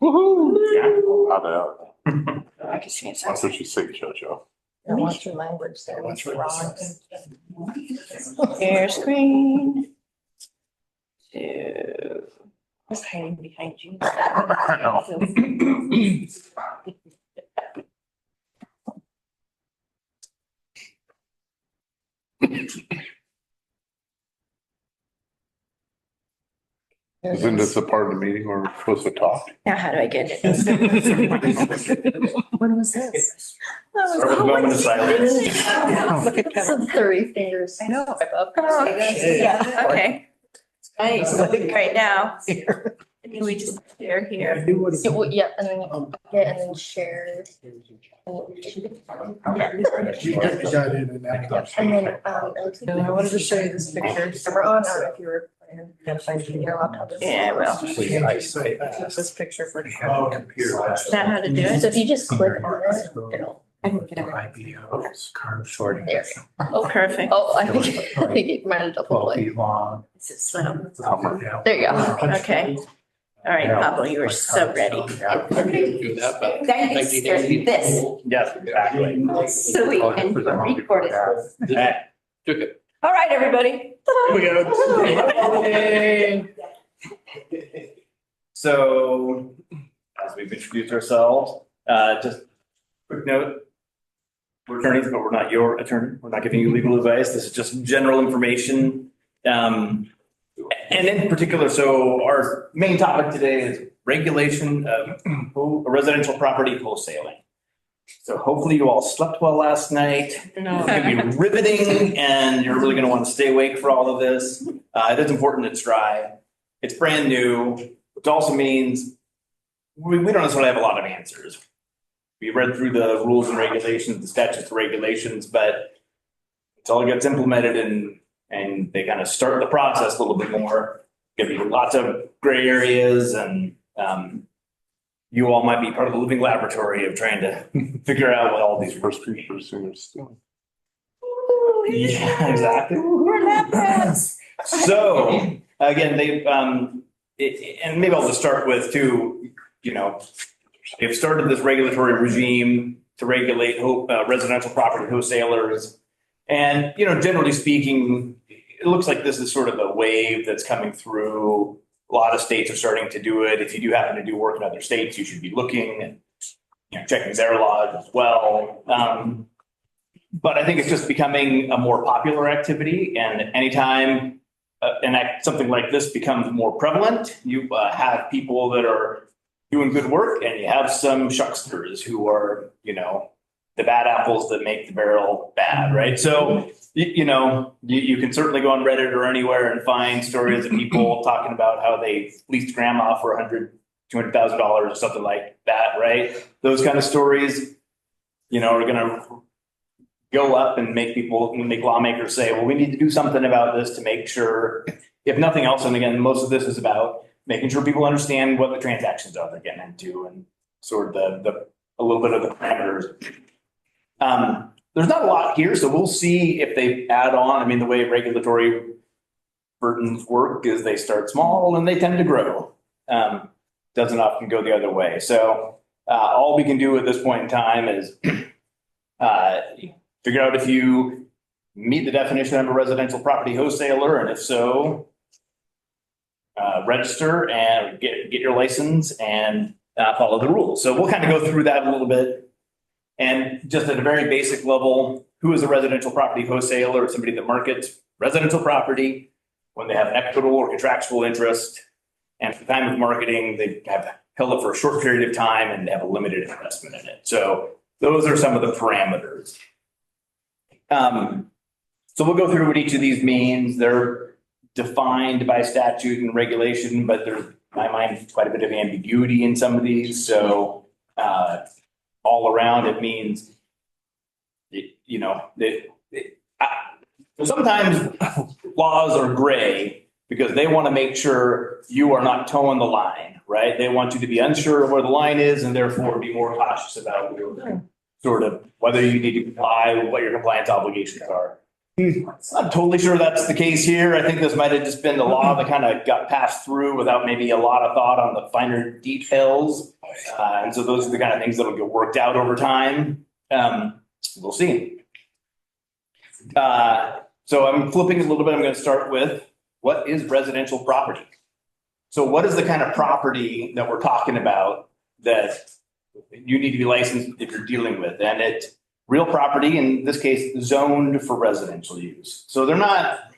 Woohoo! I can see it. That's what you say, JoJo. I want your language there. What's wrong? Share screen. To. I was hiding behind you. I know. Isn't this a part of the meeting where we're supposed to talk? Now, how do I get it? When was this? Start with a moment of silence. Look at Kevin. Some 30 fingers. I know. Yeah, okay. Nice. Right now. We just share here. Yeah, and then get and then share. And then I wanted to show you this picture. we're on, or if you were playing your laptop. Yeah, well, This picture for. is that how to do So it? if you just click on it, it'll. I can get it. IBOs, carb shorting. There. Oh, perfect. Oh, I think it might have double 12 clicked. feet long. This is slim. There you go. Okay. All right, Pablo, you were so ready. Thanks for this, Yes, exactly. so we can record it. Took it. All right, everybody. Here we go. So, as we've introduced ourselves, just quick note. We're attorneys, but we're not your attorney. We're not giving you legal advice. This is just general information. And in particular, so our main topic today is regulation of residential property wholesaling. So hopefully you all slept well last night. No. It's going to be riveting and you're really going to want to stay awake for all of this. It is important it's dry. It's brand new, which also means we don't necessarily have a lot of answers. We read through the rules and regulations, the statutes and regulations, but until it gets implemented and they kind of start the process a little bit more, there'll be lots of gray areas and you all might be part of the living laboratory of trying to figure out what all these First people sooner still. Yeah, exactly. We're lab rats. So again, and maybe I'll just start with too, they've started this regulatory regime to regulate residential property wholesalers. And, generally speaking, it looks like this is sort of a wave that's coming through. A lot of states are starting to do it. If you do happen to do work in other states, you should be looking and checking their laws as well. But I think it's just becoming a more popular activity. And anytime something like this becomes more prevalent, you have people that are doing good work and you have some shucksters who are, the bad apples that make the barrel bad, right? So, you can certainly go on Reddit or anywhere and find stories of people talking about how they leased grandma for $200,000 or something like that, right? Those kind of stories, are going to go up and make lawmakers say, well, we need to do something about this to make sure, if nothing else, and again, most of this is about making sure people understand what the transactions are they're getting into and sort of a little bit of the parameters. There's not a lot here, so we'll see if they add on. I mean, the way regulatory burdens work is they start small and they tend to grow. Doesn't often go the other way. So all we can do at this point in time is figure out if you meet the definition of a residential property wholesaler, and if so, register and get your license and follow the rules. So we'll kind of go through that a little bit. And just at a very basic level, who is a residential property wholesaler? It's somebody that markets residential property when they have an equitable or contractual interest. And at the time of marketing, they have held it for a short period of time and they have a limited investment in it. So those are some of the parameters. So we'll go through what each of these means. They're defined by statute and regulation, but there's, in my mind, quite a bit of ambiguity in some of these. So all around, it means, sometimes laws are gray because they want to make sure you are not towing the line, right? They want you to be unsure of where the line is and therefore be more cautious about your sort of whether you need to comply with what your compliance obligations are. I'm totally sure that's the case here. I think this might have just been the law that kind of got passed through without maybe a lot of thought on the finer details. And so those are the kind of things that'll get worked out over time. We'll see. So I'm flipping a little bit. I'm going to start with what is residential property? So what is the kind of property that we're talking about that you need to be licensed if you're dealing with? And it's real property, in this case, zoned for residential use. So they're not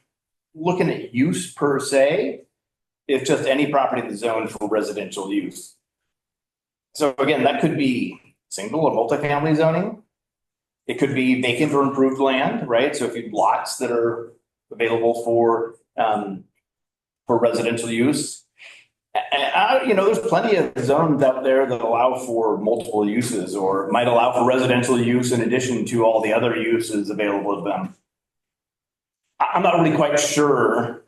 looking at use per se. It's just any property that's zoned for residential use. So again, that could be single or multifamily zoning. It could be vacant or improved land, right? So if you have lots that are available for residential use. And there's plenty of zones out there that allow for multiple uses or might allow for residential use in addition to all the other uses available to them. I'm not really quite sure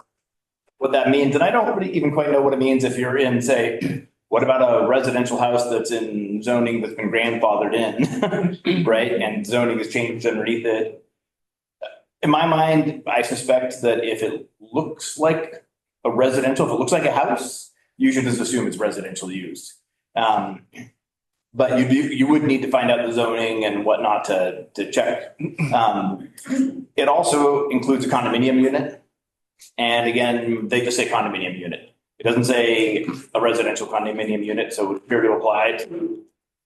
what that means. And I don't really even quite know what it means if you're in, say, what about a residential house that's in zoning that's been grandfathered in, right? And zoning has changed underneath it. In my mind, I suspect that if it looks like a residential, if it looks like a house, you should just assume it's residential use. But you would need to find out the zoning and whatnot to check. It also includes a condominium unit. And again, they just say condominium unit. It doesn't say a residential condominium unit, so it would appear to apply to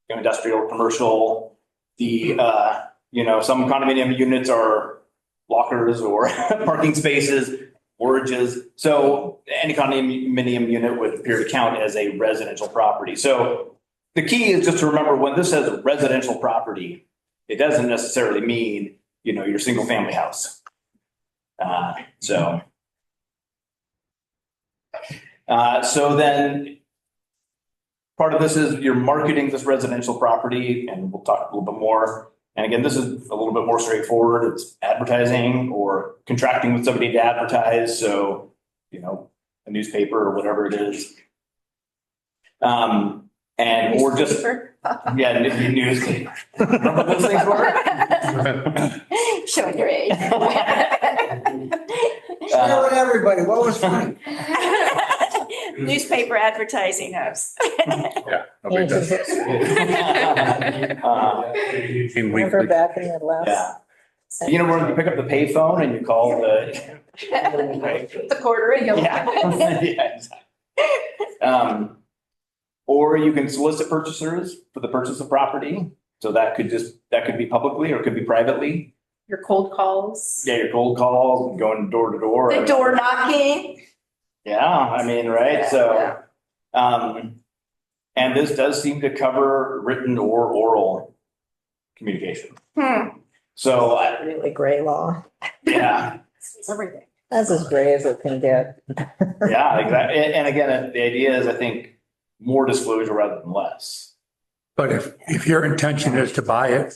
industrial, commercial. Some condominium units are lockers or parking spaces, storages. So any condominium unit would appear to count as a residential property. So the key is just to remember when this says residential property, it doesn't necessarily mean, your single family house. So then part of this is you're marketing this residential property, and we'll talk a little bit more. And again, this is a little bit more straightforward. It's advertising or contracting with somebody to advertise. So, a newspaper or whatever it is. Or just, newspaper. Remember those things were? Showing your age. Share with everybody, what was funny? Newspaper advertising house. Yeah. nobody does. In Remember weekly. back in the last. Yeah. Where you pick up the payphone and you call the. The quarter in. Yeah. Yeah, exactly. Or you can solicit purchasers for the purchase of property. So that could be publicly or it could be privately. Your cold calls. Yeah, your cold calls, going door to door. The door knocking. Yeah, right? So, and this does seem to cover written or oral communication. So, Really gray law. yeah, It's everything. That's as gray as it can get. yeah, exactly. And again, the idea is, I think, more disclosure rather than less. But if your intention is to buy it,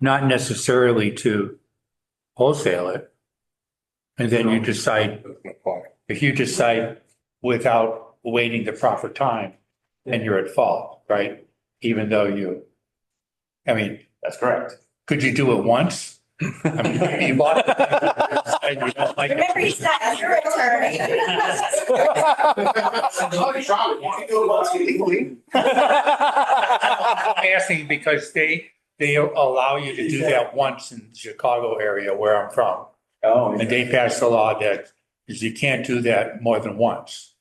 not necessarily to wholesale it, and then you decide, if you decide without waiting the proper time, then you're at fault, right? Even though That's correct. could you do it once? I mean, you bought it. You don't like Remember, it. he's not your attorney. I'm asking because they allow you to do that once in the Chicago area where I'm from. Oh, And they passed a law that you can't do that more than once.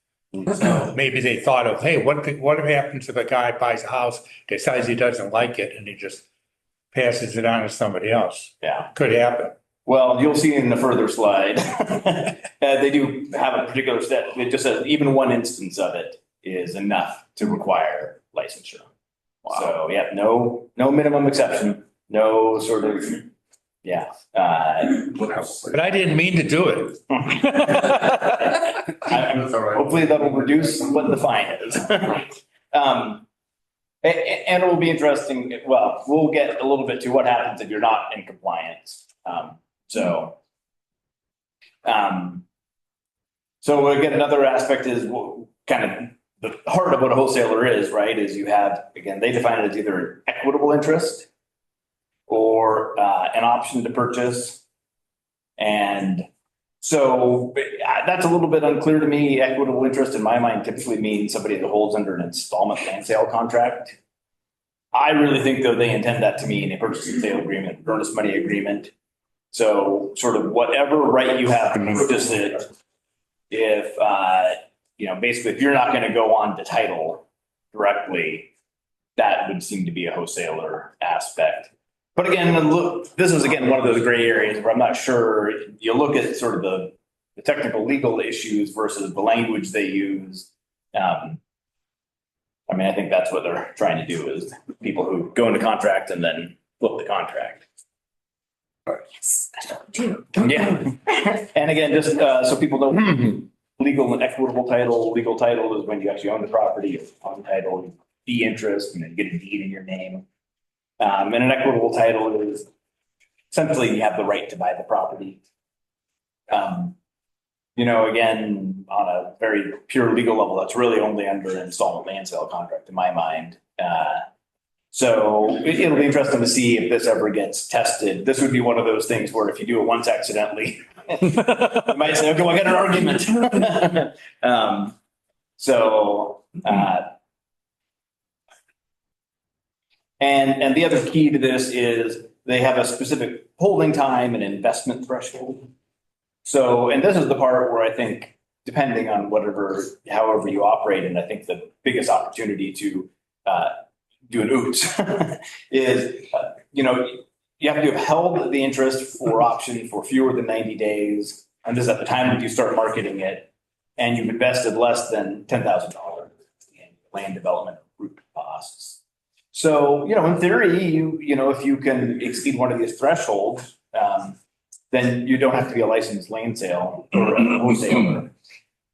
So maybe they thought of, hey, what happens if a guy buys a house, decides he doesn't like it, and he just passes it on to somebody else? yeah. Could happen. Well, you'll see in the further slide, they do have a particular step. It just says even one instance of it is enough to require licensure. So, yeah, no minimum exception, no sort of, yeah. But I didn't mean to do it. Hopefully that will reduce what the fine is. And it will be interesting. Well, we'll get a little bit to what happens if you're not in compliance. So again, another aspect is kind of the heart of what a wholesaler is, right? Is you have, again, they define it as either equitable interest or an option to purchase And so that's a little bit unclear to me. Equitable interest in my mind typically means somebody that holds under an installment land sale contract. I really think though they intend that to mean a purchase and sale agreement, earnest money agreement. So sort of whatever right you have to purchase it, if, basically if you're not going to go on to title directly, that would seem to be a wholesaler aspect. But again, look, this is again one of those gray areas where I'm not sure. You look at sort of the technical legal issues versus the language they use. I think that's what they're trying to do is people who go into contract and then flip the contract. Yes, that's what we do. Yeah. And again, just so people know, legal and equitable title. Legal title is when you actually own the property, on title, fee interest, and then you get a deed in your name. And an equitable title is essentially you have the right to buy the property. Again, on a very pure legal level, that's really only under an installment land sale contract in my mind. So it'll be interesting to see if this ever gets tested. This would be one of those things where if you do it once accidentally, you might say, okay, we'll get an argument. And the other key to this is they have a specific holding time and investment threshold. So, and this is the part where I think, depending on however you operate, and I think the biggest opportunity to do an oops is, you have to have held the interest for option for fewer than 90 days. And this is at the time that you start marketing it, and you've invested less than $10,000 in land development root costs. So, in theory, if you can exceed one of these thresholds, then you don't have to be a licensed land sale or a wholesaler.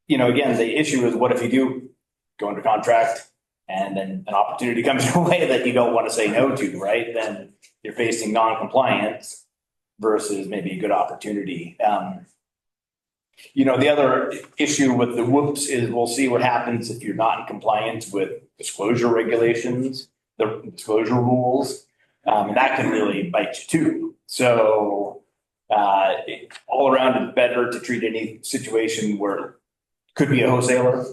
Again, the issue is what if you do go under contract and then an opportunity comes your way that you don't want to say no to, right? Then you're facing non-compliance versus maybe a good opportunity. The other issue with the whoops is we'll see what happens if you're not in compliance with disclosure regulations, the disclosure rules, and that can really bite you too. So all around, it's better to treat any situation where it could be a wholesaler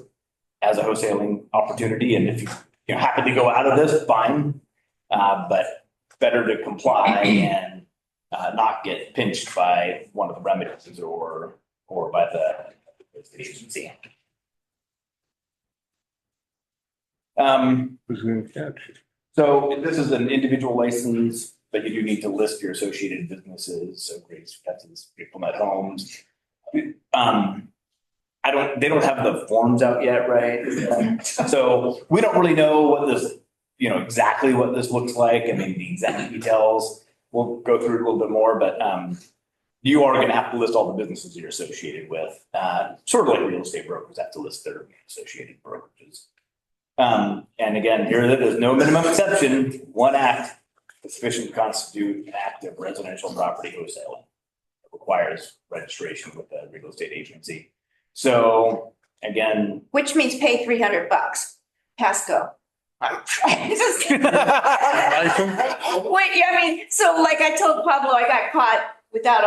as a wholesaling opportunity. And if you happen to go out of this, fine. But better to comply and not get pinched by one of the remedies or by the agency. Who's going to catch? So this is an individual license, but you do need to list your associated businesses. So Grace Pets, Diplomat Homes. They don't have the forms out yet, right? So we don't really know what this, exactly what this looks like. I mean, the exact details, we'll go through it a little bit more, but you are going to have to list all the businesses you're associated with. Sort of like real estate brokers have to list their associated brokerages. And again, here there's no minimum exception. One act is sufficient to constitute an act of residential property wholesaling. It requires registration with the real estate agency. So again, Which means pay $300. Pass go. Just kidding. Wait, so like I told Pablo, I got caught without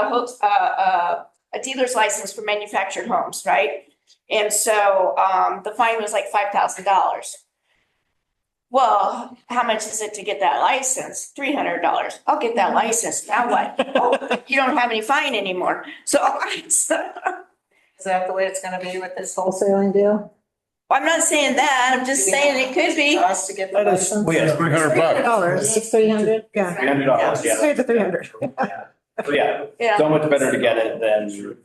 a dealer's license for manufactured homes, right? And so the fine was like $5,000. Well, how much is it to get that license? $300. I'll get that license. Now what? Oh, you don't have any fine anymore. So Is that the way it's gonna be with this wholesaling deal? I'm not saying that. I'm just saying it could be. Cost to get the That is- license? well, yeah, $300. It's 300? Yeah. $300, yeah. Say the 300. So yeah, Yeah. so much better to get it than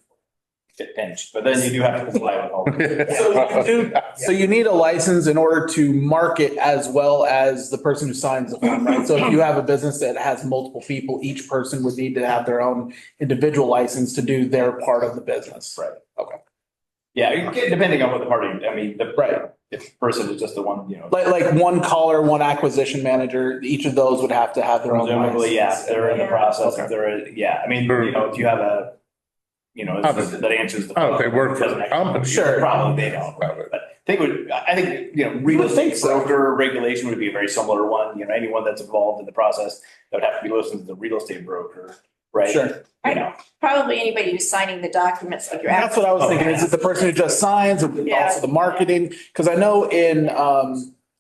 get pinched, but then you do have to comply with all. So you need a license in order to market as well as the person who signs the form, right? So if you have a business that has multiple people, each person would need to have their own individual license to do their part of the business. Right. Okay. Yeah, depending on what the party, Right. if the person is just the one, Like one caller, one acquisition manager, each of those would have to have their own presumably, yeah, license. they're in the process, Okay. if they're, if you have a, that answers the. Oh, they work for the doesn't- company. Sure. Probably they don't, but I think, real estate broker regulation would be a very similar one, anyone that's involved in the process, that would have to be listed as a real estate broker. right? Sure. You know, Probably anybody who's signing the documents like your. That's what I was thinking. Is it the person who just signs or Yeah. also the marketing? Because I know in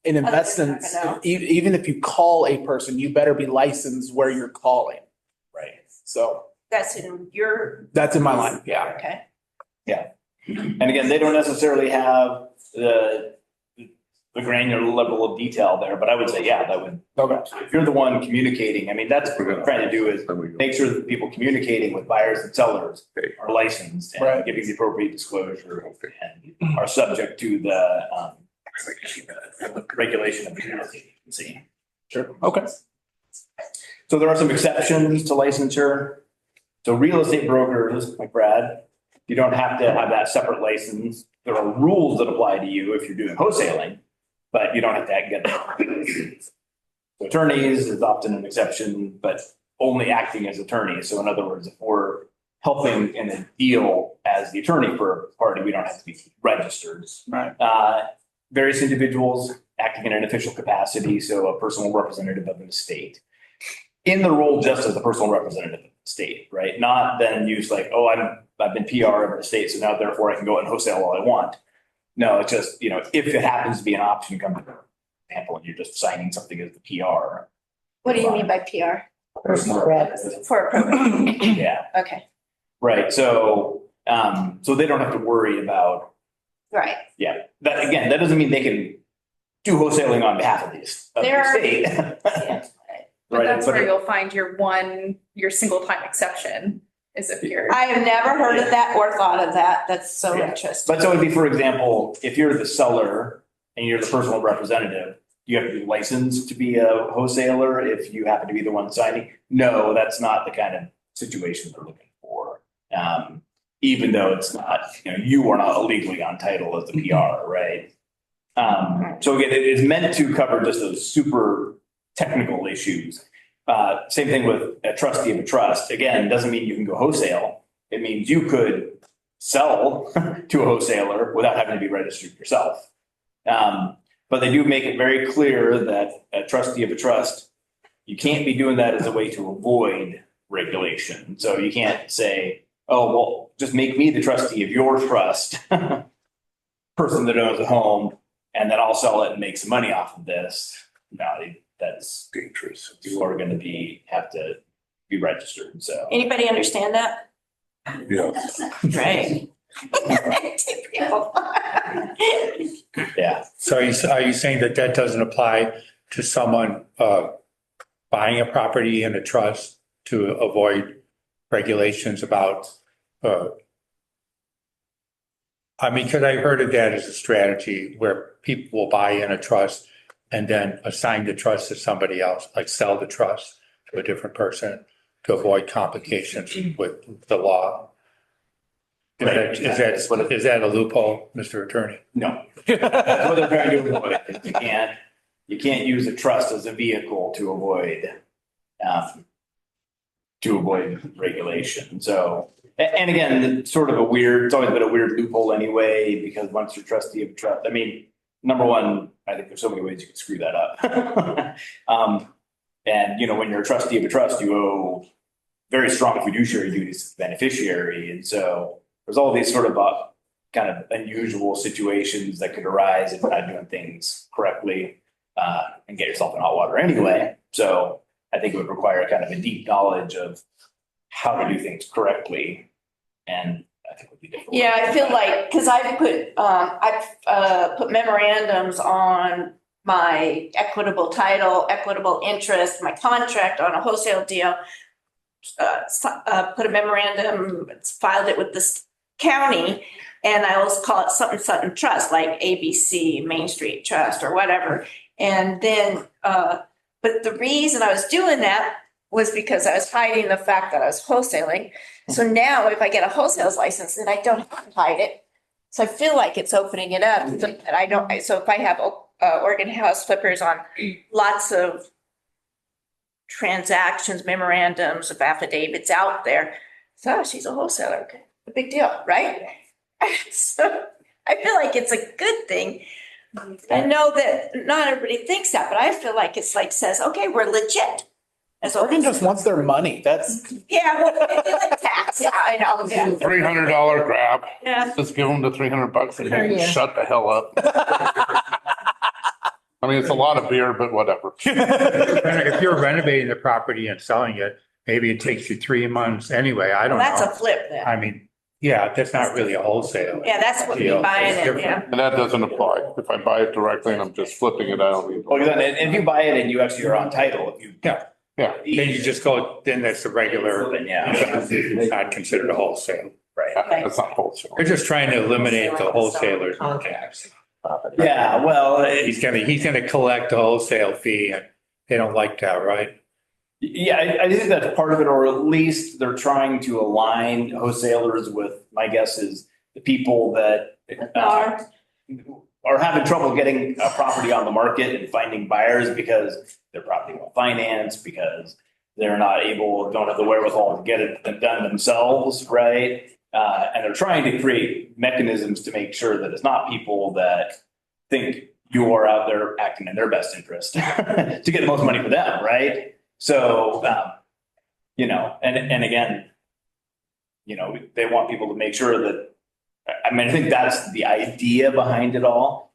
investments, I know. even if you call a person, you better be licensed where you're calling. right. So that's in your. That's in my line. Yeah. Okay. And again, they don't necessarily have the granular level of detail there, but I would say, yeah, that would, Okay. if you're the one communicating, I mean, that's what we're trying to do is make sure that people communicating with buyers and sellers are licensed and Right. giving the appropriate disclosure and are subject to the regulation of the agency. Sure. Okay. So there are some exceptions to licensure. So real estate brokers, like Brad, you don't have to have that separate license. There are rules that apply to you if you're doing wholesaling, but you don't have to get that. So attorneys is often an exception, but only acting as attorneys. So in other words, if we're helping in a deal as the attorney for a party, we don't have to be registered. Right. Various individuals acting in an official capacity, so a personal representative of an estate, in the role just as a personal representative of the state, right? Not then use like, oh, I've been PR of an estate, so now therefore I can go and wholesale all I want. No, it's just, if it happens to be an option company, for example, and you're just signing something as the PR. What do you mean by PR? Personal representative. For a program? Yeah, Okay, right. So they don't have to worry about, right. that. Again, that doesn't mean they can do wholesaling on behalf of the There are- state. Yeah. But Right, that's but where you'll find your single time exception is if you're. I have never heard of that or thought of that. That's so Yeah. interesting. But so it'd be, for example, if you're the seller and you're the personal representative, you have to be licensed to be a wholesaler if you happen to be the one signing. No, that's not the kind of situation they're looking for. Even though it's not, you are not illegally on title as the PR, right? So again, it is meant to cover just those super technical issues. Same thing with a trustee of a trust. Again, doesn't mean you can go wholesale. It means you could sell to a wholesaler without having to be registered yourself. But they do make it very clear that a trustee of a trust, you can't be doing that as a way to avoid regulation. So you can't say, oh, well, just make me the trustee of your trust, person that owns a home, and then I'll sell it and make some money off of this. No, that's dangerous. you are going to have to be registered. So Anybody understand that? Yeah. Right. yeah, So are you saying that doesn't apply to someone buying a property in a trust to avoid regulations about, because I heard of that as a strategy where people will buy in a trust and then assign the trust to somebody else, like sell the trust to a different person to avoid complications with the law. Is that a loophole, Mr. Attorney? no, that's what they're trying to avoid. You can't use a trust as a vehicle to avoid regulation. So, and again, it's sort of it's always been a weird loophole anyway, because once you're trustee of a trust, I mean, number one, I think there's so many ways you can screw that up. And, when you're a trustee of a trust, you owe very strong fiduciary duties to the beneficiary. And so there's all these sort of kind of unusual situations that could arise if you're not doing things correctly and get yourself in hot water anyway. So I think it would require kind of a deep knowledge of how to do things correctly. And I think it would be different. Yeah, I feel like, because I've put memorandums on my equitable title, equitable interest, my contract on a wholesale deal. Put a memorandum, filed it with this county, and I always call it something Sutton Trust, like ABC Main Street Trust or whatever. And then, but the reason I was doing that was because I was hiding the fact that I was wholesaling. So now if I get a wholesale license, then I don't have to hide it. So I feel like it's opening it up. So that I don't. So if I have Oregon House flippers on lots of transactions, memorandums of affidavits out there, so she's a wholesaler. Okay, a big deal, right? So I feel like it's a good thing. I know that not everybody thinks that, but I feel like it's like says, okay, we're legit. As Oregon just wants their money. That's, Yeah, well, they like tax, yeah, I know, yeah, $300 grab. yeah. Just give them the $300 and Per they year. can shut the hell up. I mean, it's a lot of beer, but whatever. If you're renovating the property and selling it, maybe it takes you 3 months anyway. I Well, don't that's a know. flip then. I mean, yeah, that's not really a wholesale. Yeah, that's what we deal. buying It's it, different. yeah. And that doesn't apply. If I buy it directly and I'm just flipping it out. Well, then, if you buy it and you actually are on title, if you. Yeah. Yeah. Then you just go, then that's the regular, Then, yeah. it's not considered a wholesale. Right. That's not wholesale. They're just trying to eliminate the wholesalers. Yeah, well, He's gonna collect the wholesale fee and they don't like that, right? yeah, I think that's part of it, or at least they're trying to align wholesalers with, my guess is the people that are having trouble getting a property on the market and finding buyers because their property won't finance, because they're not able, don't have the wherewithal to get it done themselves, right? And they're trying to create mechanisms to make sure that it's not people that think you are out there acting in their best interest to get the most money for them, right? So, and again, they want people to make sure that, I mean, I think that's the idea behind it all.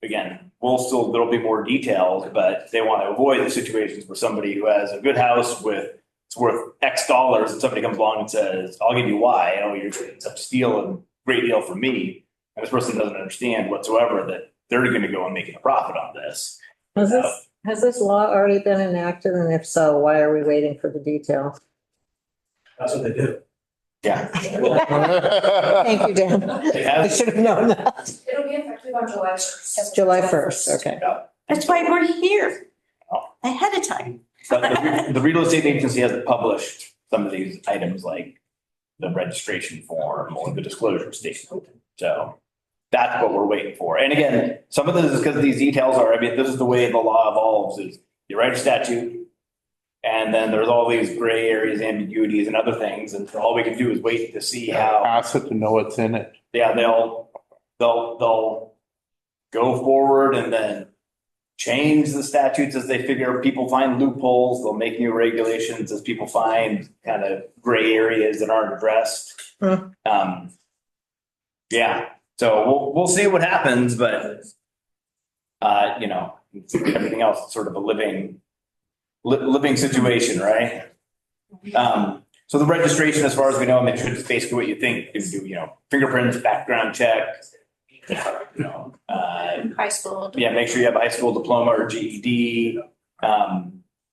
Again, there'll be more details, but they want to avoid the situations where somebody who has a good house it's worth X dollars and somebody comes along and says, I'll give you Y, you're stealing a great deal from me. And this person doesn't understand whatsoever that they're going to go and make a profit on this. Has this law already been enacted? And if so, why are we waiting for the details? That's what they do. Yeah. Thank you, Dan. They I have, should have known that. It'll be effective on July 1st. July 1st, okay. That's why we're here ahead of time. but the real estate agency hasn't published some of these items like the registration form or the disclosure statement. So that's what we're waiting for. And again, some of this is because these details are, I mean, this is the way the law evolves is you write a statute and then there's all these gray areas, ambiguities and other things. And all we can do is wait to see how, Pass it to know what's in it. yeah, they'll go forward and then change the statutes as they figure people find loopholes. They'll make new regulations as people find kind of gray areas that aren't addressed. Yeah, so we'll see what happens, but everything else is sort of a living situation, right? So the registration, as far as we know, I mean, it's basically what you think is do, fingerprints, background check, High school. yeah, make sure you have a high school diploma or GED.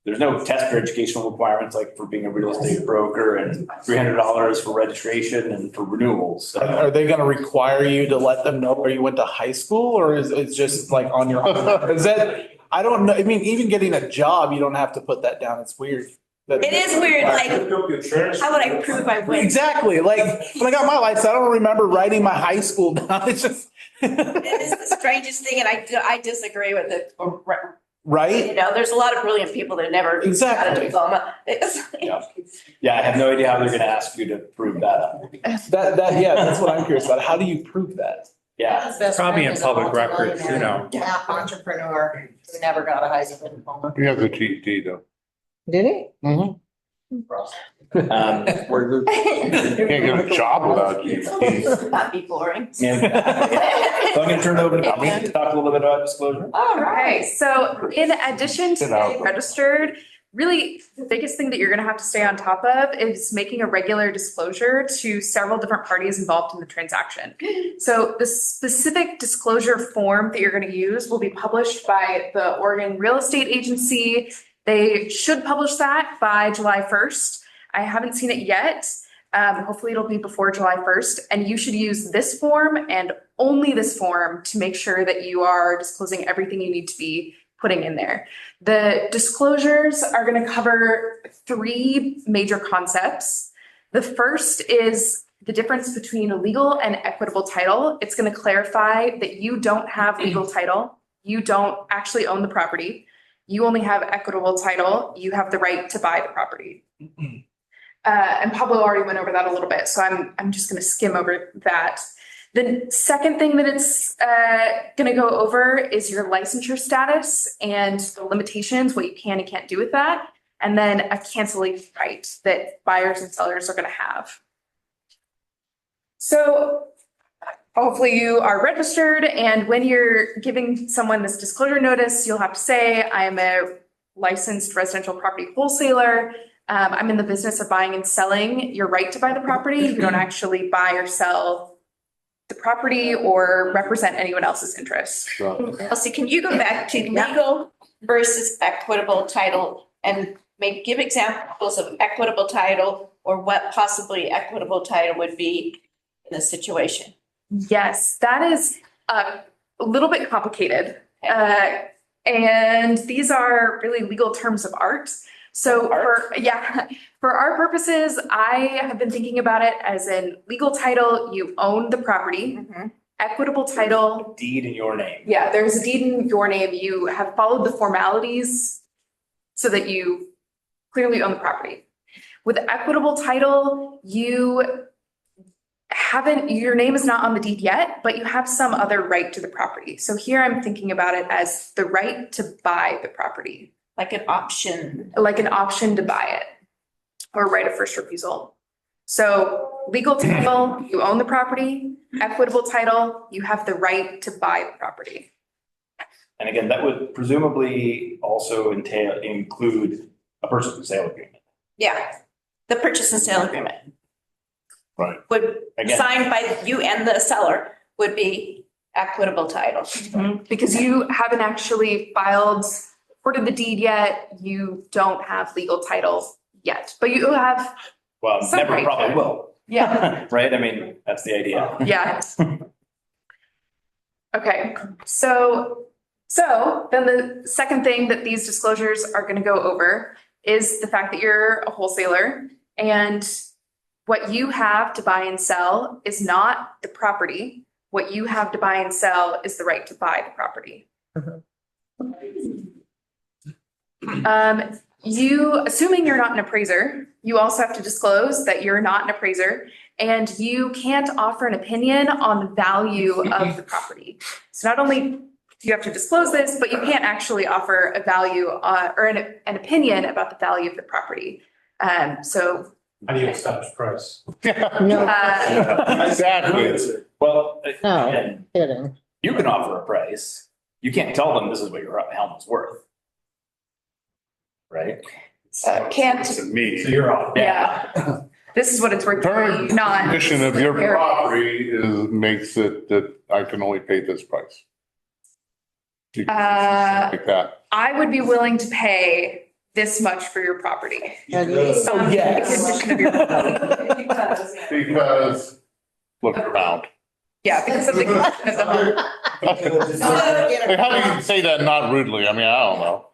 There's no test or educational requirements like for being a real estate broker, and $300 for registration and for renewals. So, are they gonna require you to let them know where you went to high school, or is it just like on your own? Is that, I don't know, I mean, even getting a job, you don't have to put that down. It's weird. It is weird, like, how would I prove I went? Exactly, like, when I got my license, I don't remember writing my high school down. It's just. It is the strangest thing, and I disagree with it. Right? There's a lot of brilliant people that never got a Exactly. diploma. yeah, I have no idea how they're going to ask you to prove that. Yeah, that's what I'm curious about. How do you prove that? Yeah, Probably in public records, Yeah, entrepreneur who never got a high school diploma. You have the GED though. Did he? Mm-hmm. um, You can't get a job without GED. Not be boring. yeah. So I'm going to turn it over to Tommy to talk a little bit about disclosure. All right. Okay, so in addition to getting registered, really the biggest thing that you're gonna have to stay on top of is making a regular disclosure to several different parties involved in the transaction. So the specific disclosure form that you're gonna use will be published by the Oregon Real Estate Agency. They should publish that by July 1st. I haven't seen it yet. Hopefully it'll be before July 1st. And you should use this form and only this form to make sure that you are disclosing everything you need to be putting in there. The disclosures are going to cover 3 major concepts. The first is the difference between a legal and equitable title. It's going to clarify that you don't have legal title. You don't actually own the property. You only have equitable title. You have the right to buy the property. And Pablo already went over that a little bit, so I'm just going to skim over that. The second thing that it's going to go over is your licensure status and the limitations, what you can and can't do with that. and then a cancellation right that buyers and sellers are going to have. So hopefully you are registered, and when you're giving someone this disclosure notice, you'll have to say, I am a licensed residential property wholesaler. I'm in the business of buying and selling your right to buy the property. You don't actually buy or sell the property or represent anyone else's interests. Elsie, can you go back to legal versus equitable title and maybe give examples of equitable title or what possibly equitable title would be in this situation? Yes, that is a little bit complicated. And these are really legal terms of art. So for our purposes, I have been thinking about it as in legal title, you own the property. Equitable title. Deed in your name. Yeah, there's a deed in your name. You have followed the formalities so that you clearly own the property. With equitable title, your name is not on the deed yet, but you have some other right to the property. So here I'm thinking about it as the right to buy the property. Like an option. Like an option to buy it or right of first refusal. So legal title, you own the property. Equitable title, you have the right to buy the property. And again, that would presumably also include a purchase and sale agreement. Yeah, the purchase and sale agreement. Right. Would, Again. signed by you and the seller, would be equitable title. Because you haven't actually filed for the deed yet, you don't have legal title yet, but you have, Well, Some never right probably there. will. yeah, Right? I mean, that's the idea. yeah. Okay, so then the second thing that these disclosures are going to go over is the fact that you're a wholesaler and what you have to buy and sell is not the property. What you have to buy and sell is the right to buy the property. Assuming you're not an appraiser, you also have to disclose that you're not an appraiser and you can't offer an opinion on the value of the property. So not only do you have to disclose this, but you can't actually offer a value or an opinion about the value of the property. So How do you establish price? No Exactly. Well, No. again, kidding. you can offer a price. You can't tell them this is what your helmet's worth. Right? Can't, To me. So you're off. yeah, this is what it's worth. Current Not. condition of your property makes it that I can only pay this price. Like that. I would be willing to pay this much for your property. Oh, yes. Condition of your property. Because, look around. Yeah, because of the condition of the home. Hey, how do you say that not rudely? I mean, I don't know.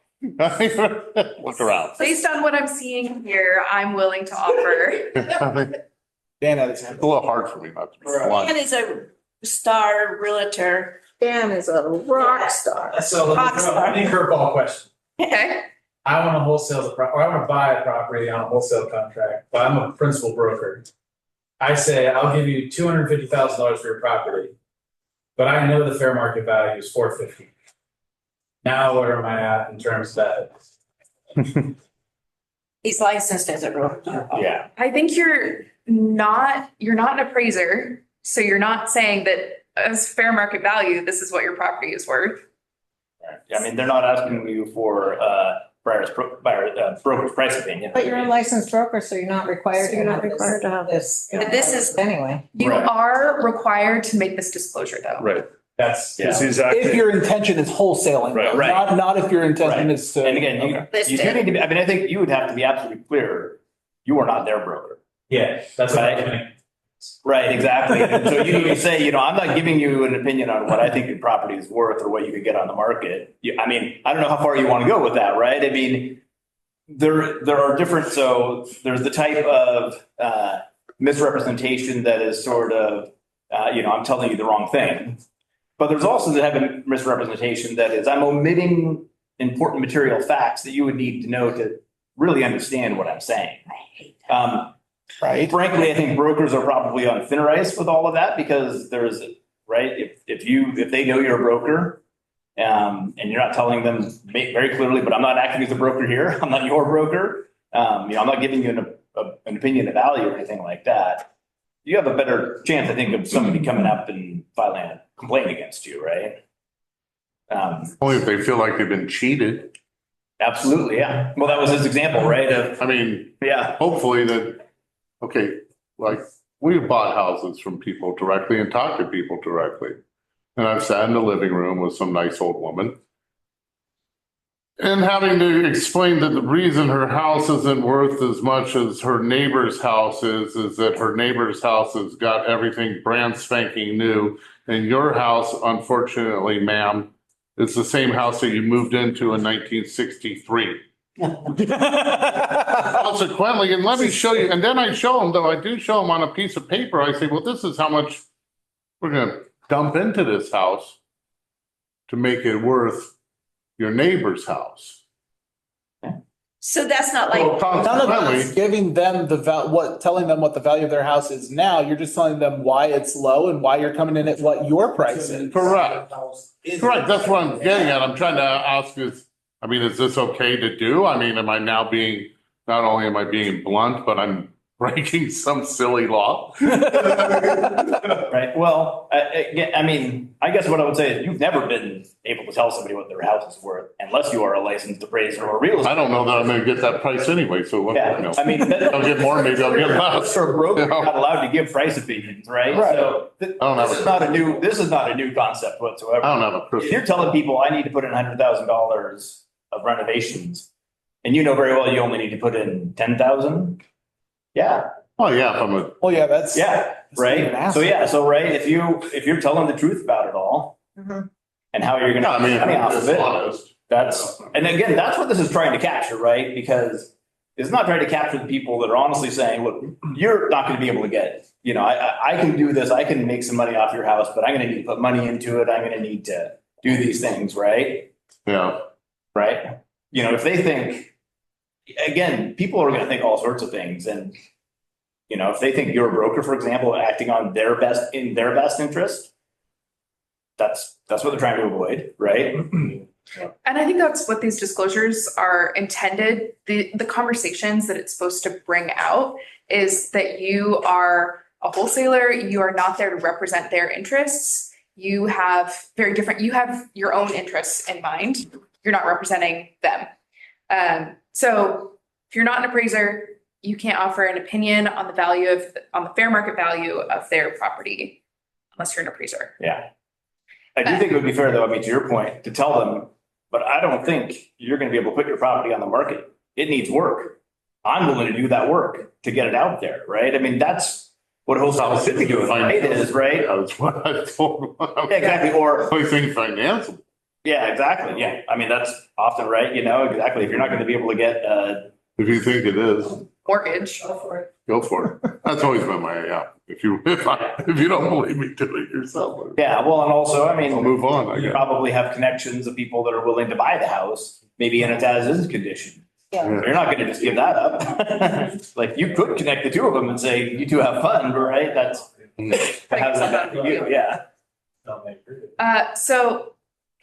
Look around. Based on what I'm seeing here, I'm willing to offer. It's Dan had his hand. a little hard for me not to be blunt. Dan is a star realtor. Dan is a rock star. So let me curveball question. Okay. I want to wholesale or I want to buy a property on a wholesale contract, but I'm a principal broker. I say, I'll give you $250,000 for your property, but I know the fair market value is $450,000. Now, where am I at in terms of that? He's licensed as a realtor. Yeah. I think you're not an appraiser, so you're not saying that as fair market value, this is what your property is worth. I mean, they're not asking you for broker's price opinion. But you're a licensed broker, so you're not required to have this. But this is- Anyway. You Right. are required to make this disclosure, though. Right. That's. Yeah. If your intention is wholesaling, Right. though, Right. not if your intention Right. is to. And again, you do need to be, I mean, I think you would have to be absolutely clear, you are not their broker. Yeah, that's what I'm Right. doing. Right, exactly. And so you need to say, I'm not giving you an opinion on what I think your property is worth or what you could get on the market. I mean, I don't know how far you want to go with that, right? I mean, there are different, so there's the type of misrepresentation that is sort of, I'm telling you the wrong thing. But there's also the type of misrepresentation that is, I'm omitting important material facts that you would need to know to really understand what I'm saying. I hate that. Right. Frankly, I think brokers are probably on thinner ice with all of that because there's, right, if they know you're a broker And you're not telling them very clearly, but I'm not acting as a broker here. I'm not your broker. I'm not giving you an opinion of value or anything like that. You have a better chance, I think, of somebody coming up and filing a complaint against you, right? Only if they feel like they've been cheated. Absolutely, yeah. Well, that was his example, right? I mean, Yeah. hopefully that, okay, like we've bought houses from people directly and talked to people directly. And I've sat in the living room with some nice old woman. And having to explain that the reason her house isn't worth as much as her neighbor's house is that her neighbor's house has got everything brand spanking new. And your house, unfortunately, ma'am, is the same house that you moved into in 1963. Consequently, and let me show you, and then I show them, though I do show them on a piece of paper, I say, well, this is how much we're gonna dump into this house to make it worth your neighbor's house. So that's not like, Well, None of consequently, it's giving them telling them what the value of their house is now. You're just telling them why it's low and why you're coming in at what your price is. correct, correct, that's what I'm getting at, I'm trying to ask is this okay to do? I mean, am I now being, not only am I being blunt, but I'm breaking some silly law? Right. Well, I guess what I would say is you've never been able to tell somebody what their house is worth unless you are a licensed appraiser or real estate. I don't know that I'm gonna get that price anyway, so what, Yeah, you know. I mean. I'll get more, maybe I'll get less. For a broker, You know? you're not allowed to give price opinions, right? Right. So I don't have this is not a new concept whatsoever. I don't have a If crystal. you're telling people I need to put in $100,000 of renovations, and you know very well you only need to put in 10,000. Yeah, Oh, yeah, if I'm a, Well, yeah, that's. yeah, right. So yeah, so right, if you're telling the truth about it all, Mhm. and how you're gonna I mean, make money off of it, honest. and again, that's what this is trying to capture, right? Because it's not trying to capture the people that are honestly saying, look, you're not gonna be able to get it. You know, I can do this, I can make some money off your house, but I'm gonna need to put money into it, I'm gonna need to do these things, right? Yeah, Right? You know, if they think, again, people are gonna think all sorts of things, and you know, if they think you're a broker, for example, acting on their best interest, that's what they're trying to avoid, right? And I think that's what these disclosures are intended, the conversations that it's supposed to bring out is that you are a wholesaler, you are not there to represent their interests. You have you have your own interests in mind. You're not representing them. So if you're not an appraiser, you can't offer an opinion on the fair market value of their property unless you're an appraiser. Yeah. I do think it would be fair, though, I mean, to your point, to tell them, but I don't think you're gonna be able to put your property on the market. It needs work. I'm willing to do that work to get it out there, right? I mean, that's what wholesalers should be doing, right? Is, right? that's what I told them. Yeah, exactly, or, I think financeable. yeah, exactly, yeah. I mean, that's often right, you know, exactly. If you're not gonna be able to get, If you think it is, Mortgage. go for it. That's always been my, yeah. If you don't believe me, do it yourself. yeah, well, and also, I I'll mean, move on, I you guess. probably have connections of people that are willing to buy the house, maybe in its as-is condition. Yeah. You're not gonna just give that up. Like, you could connect the two of them and say, you two have fun, right? That's, how's that for you? Yeah.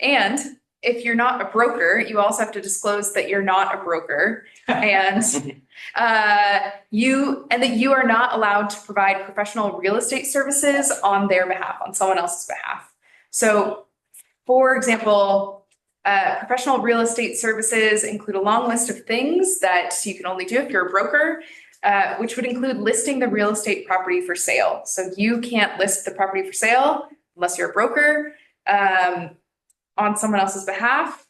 And if you're not a broker, you also have to disclose that you're not a broker and that you are not allowed to provide professional real estate services on their behalf, on someone else's behalf. So, for example, professional real estate services include a long list of things that you can only do if you're a broker, which would include listing the real estate property for sale. So you can't list the property for sale unless you're a broker. On someone else's behalf.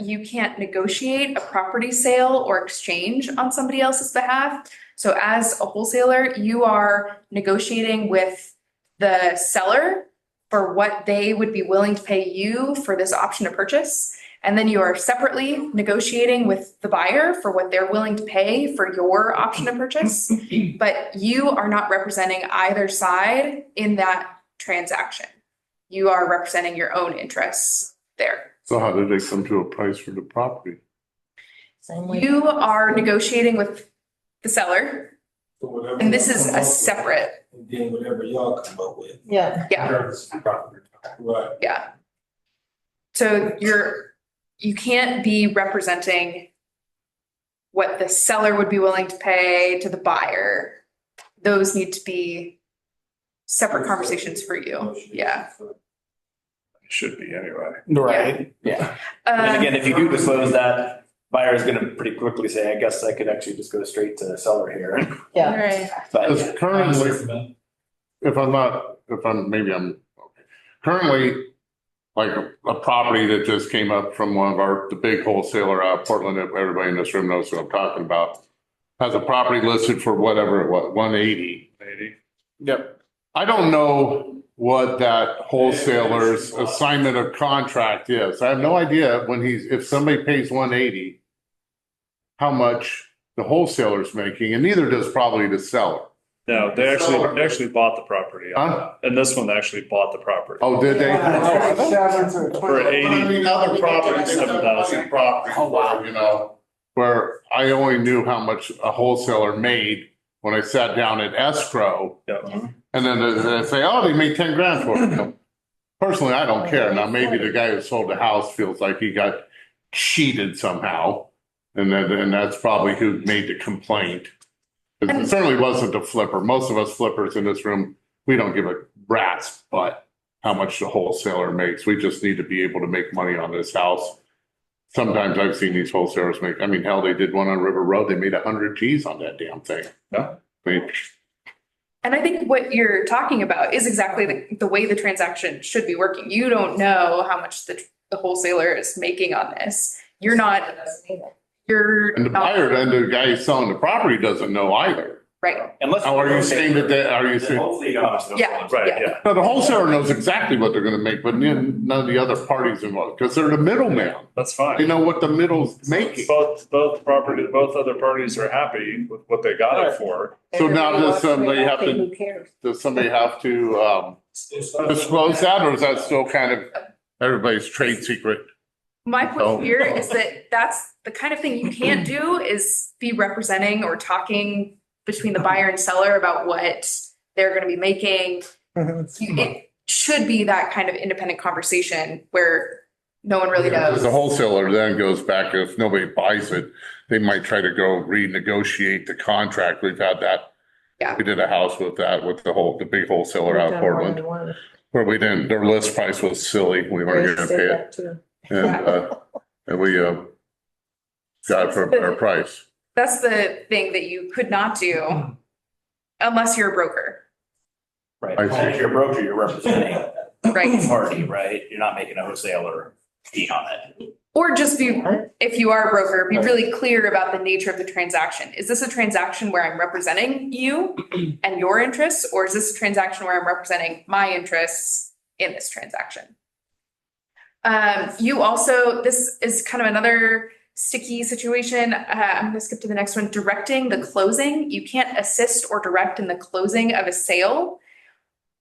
You can't negotiate a property sale or exchange on somebody else's behalf. So as a wholesaler, you are negotiating with the seller for what they would be willing to pay you for this option to purchase. And then you are separately negotiating with the buyer for what they're willing to pay for your option to purchase. But you are not representing either side in that transaction. You are representing your own interests there. So how did they come to a price for the property? Same way. You are negotiating with the seller, and this is a separate, And then whatever y'all come up with. Yeah. yeah, Right. yeah. So you can't be representing what the seller would be willing to pay to the buyer. Those need to be separate conversations for you. Yeah. Should be anyway. Right, yeah. And again, if you do disclose that, buyer is gonna pretty quickly say, I guess I could actually just go straight to the seller here. Yeah. Right. But Because currently, currently, like a property that just came up from one of the big wholesaler out of Portland, that everybody in this room knows what I'm talking about, has a property listed for whatever it was, 180. Yep. I don't know what that wholesaler's assignment of contract is. I have no idea if somebody pays 180, how much the wholesaler's making, and neither does probably the seller. No, they actually bought the property. Huh? And this one actually bought the property. Oh, did they? For 80. I mean, other properties, Oh, wow. where I only knew how much a wholesaler made when I sat down at escrow. Yeah. And then they say, oh, they made 10 grand for it. Personally, I don't care. Now, maybe the guy who sold the house feels like he got cheated somehow. And that's probably who made the complaint. It certainly wasn't the flipper. Most of us flippers in this room, we don't give a rat's butt how much the wholesaler makes. We just need to be able to make money on this house. Sometimes I've seen these wholesalers make, I mean, hell, they did one on River Road. They made 100 G's on that damn thing. Yeah. I mean, And I think what you're talking about is exactly the way the transaction should be working. You don't know how much the wholesaler is making on this. You're not. and the buyer and the guy who's selling the property doesn't know either. Right. unless. How are you saying are you saying? Hopefully you don't have to. Yeah. Right, Yeah. yeah. No, the wholesaler knows exactly what they're gonna make, but none of the other parties involved, because they're the middleman. That's They fine. know what the middle's making. Both other parties are happy with what they got it for. So now does somebody have to, Who cares? does somebody have to disclose that, or is that still kind of everybody's trade secret? My Oh. point here is that that's the kind of thing you can't do is be representing or talking between the buyer and seller about what they're going to be making. It should be that kind of independent conversation where no one really Because knows. the wholesaler then goes back, if nobody buys it, they might try to go renegotiate the contract. We've had that. Yeah. We did a house with that, with the big wholesaler out of Portland, where their list price was silly. We weren't gonna pay it. And we got it for a better price. That's the thing that you could not do unless you're a broker, Right, I see. if you're a broker, you're representing right? the party, right? You're not making a wholesaler fee on it. Or just if you are a broker, be really clear about the nature of the transaction. Is this a transaction where I'm representing you and your interests, or is this a transaction where I'm representing my interests in this transaction? You also, this is kind of another sticky situation. I'm going to skip to the next one. Directing the closing. You can't assist or direct in the closing of a sale.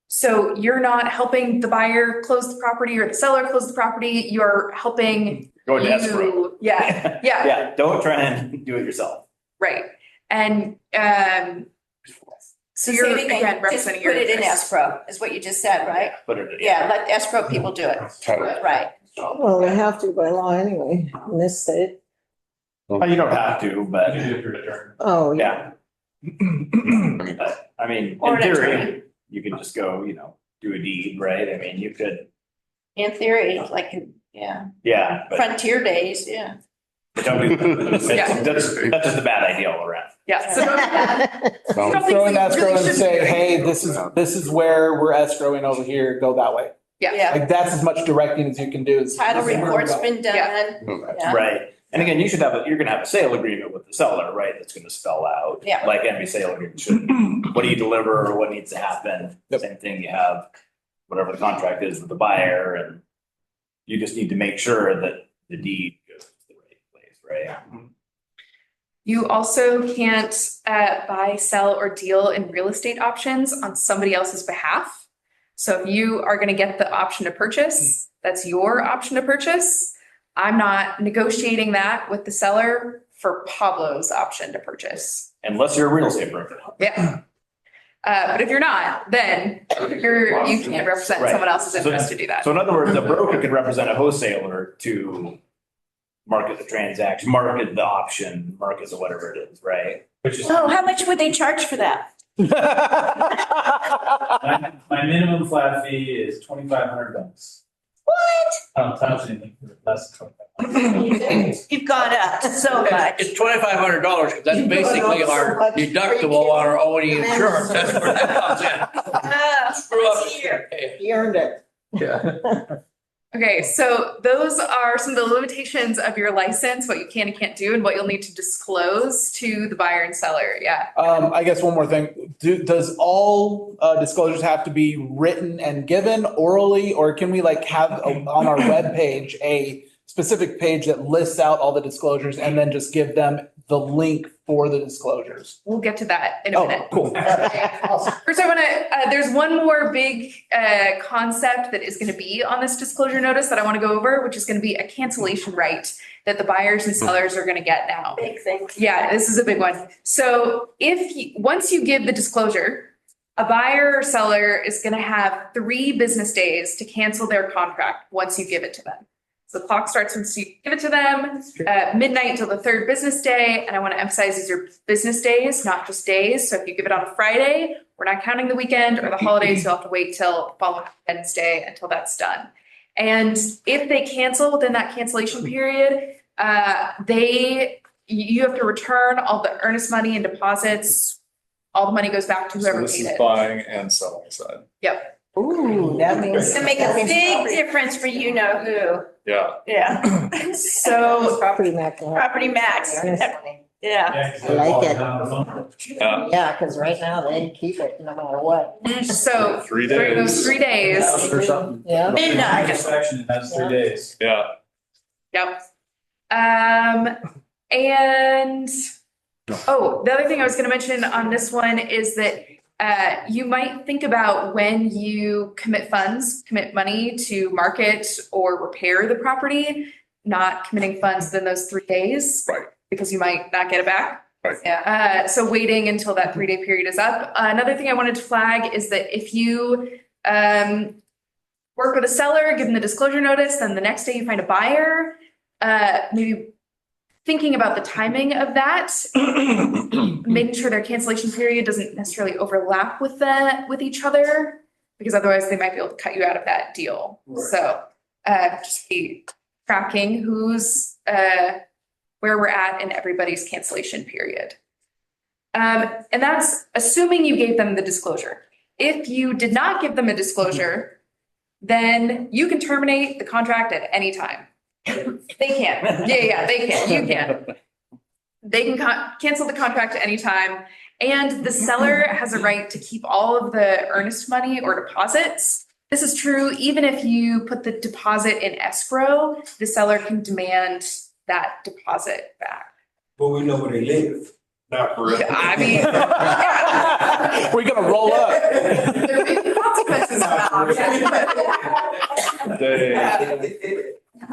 So you're not helping the buyer close the property or the seller close the property. You're helping Going to escrow. Yeah, yeah, Yeah, don't try and do it yourself. right. And so you're Same again, again just representing your put it in interests. escrow, is what you just said, right? Put it in. Yeah, let escrow people do it. Right. Well, they have to by law anyway, in this state. Well, you don't have to, but You do it through attorney. Oh, yeah. yeah. But, I mean, Or in an theory, attorney. you could just go, do a deed, right? I mean, you could, In theory, like, yeah, but frontier days, yeah. don't be, Yeah. that's just a bad idea all around. Yeah, so don't Throw in think escrow really and should say, be- hey, this is where we're escrowing over here, go that way. yeah, Like, that's as much directing as you can do. Title report's been done. Yeah. Yeah. Right. And again, you're gonna have a sale agreement with the seller, right? That's gonna spell out. Yeah. Like every sale agreement should, what do you deliver or what needs to happen? Yep. Same thing, you have whatever the contract is with the buyer, and you just need to make sure that the deed goes to the right place, right? You also can't buy, sell, or deal in real estate options on somebody else's behalf. So if you are going to get the option to purchase, that's your option to purchase. I'm not negotiating that with the seller for Pablo's option to purchase. Unless you're a real estate broker. Yeah. But if you're not, then you can't represent Right. someone else's interest to do that. So in other words, a broker could represent a wholesaler to market the transaction, market the option, market the whatever it is, right? Which is Oh, how much would they charge for that? my minimum flat fee is $2,500. What? I don't touch anything for less than $2,500. You've gone up so much. It's $2,500 because that's basically our deductible on our own insurance. That's where that comes in. Screw up. Here. You earned it. Okay, so those are some of the limitations of your license, what you can and can't do, and what you'll need to disclose to the buyer and seller. Yeah. I guess one more thing. Does all disclosures have to be written and given orally, or can we like have on our webpage a specific page that lists out all the disclosures and then just give them the link for the disclosures? We'll get to that in a Oh, minute. cool. First, I want to, there's one more big concept that is going to be on this disclosure notice that I want to go over, which is going to be a cancellation right that the buyers and sellers are going to get now. Big thing. Yeah, this is a big one. So once you give the disclosure, a buyer or seller is going to have 3 business days to cancel their contract once you give it to them. So the clock starts once you give it to them, midnight till the 3rd business day. And I want to emphasize these are business days, not just days. So if you give it on a Friday, we're not counting the weekend or the holidays. You'll have to wait till the following Wednesday until that's done. And if they cancel within that cancellation period, you have to return all the earnest money and deposits. All the money goes back to So whoever this paid is it. buying and selling side. Yep. Ooh, that means. It's gonna make a big difference for you know who. Yeah. Yeah. So Property max. Property max. Yeah. I like it. Yeah. Yeah, because right now they keep it no matter what. So 3 during those days. 3 days, Or something. Yeah. Midnight. Inspection, that's 3 days. Yeah. yep. And the other thing I was going to mention on this one is that you might think about when you commit money to market or repair the property, not committing funds within those 3 days. Right. Because you might not get it back. Right. Yeah. So waiting until that 3-day period is up. Another thing I wanted to flag is that if you work with a seller, give them the disclosure notice, then the next day you find a buyer, maybe thinking about the timing of that, making sure their cancellation period doesn't necessarily overlap with each other, because otherwise they might be able to cut you out of that deal. Right. So just be tracking who's where we're at in everybody's cancellation period. And that's assuming you gave them the disclosure. If you did not give them a disclosure, then you can terminate the contract at any time. They can. Yeah, they can. You can. They can cancel the contract at any time. And the seller has a right to keep all of the earnest money or deposits. This is true even if you put the deposit in escrow, the seller can demand that deposit back. But we know where they live. Not for it. I mean, We're gonna roll up. there may be consequences of that option.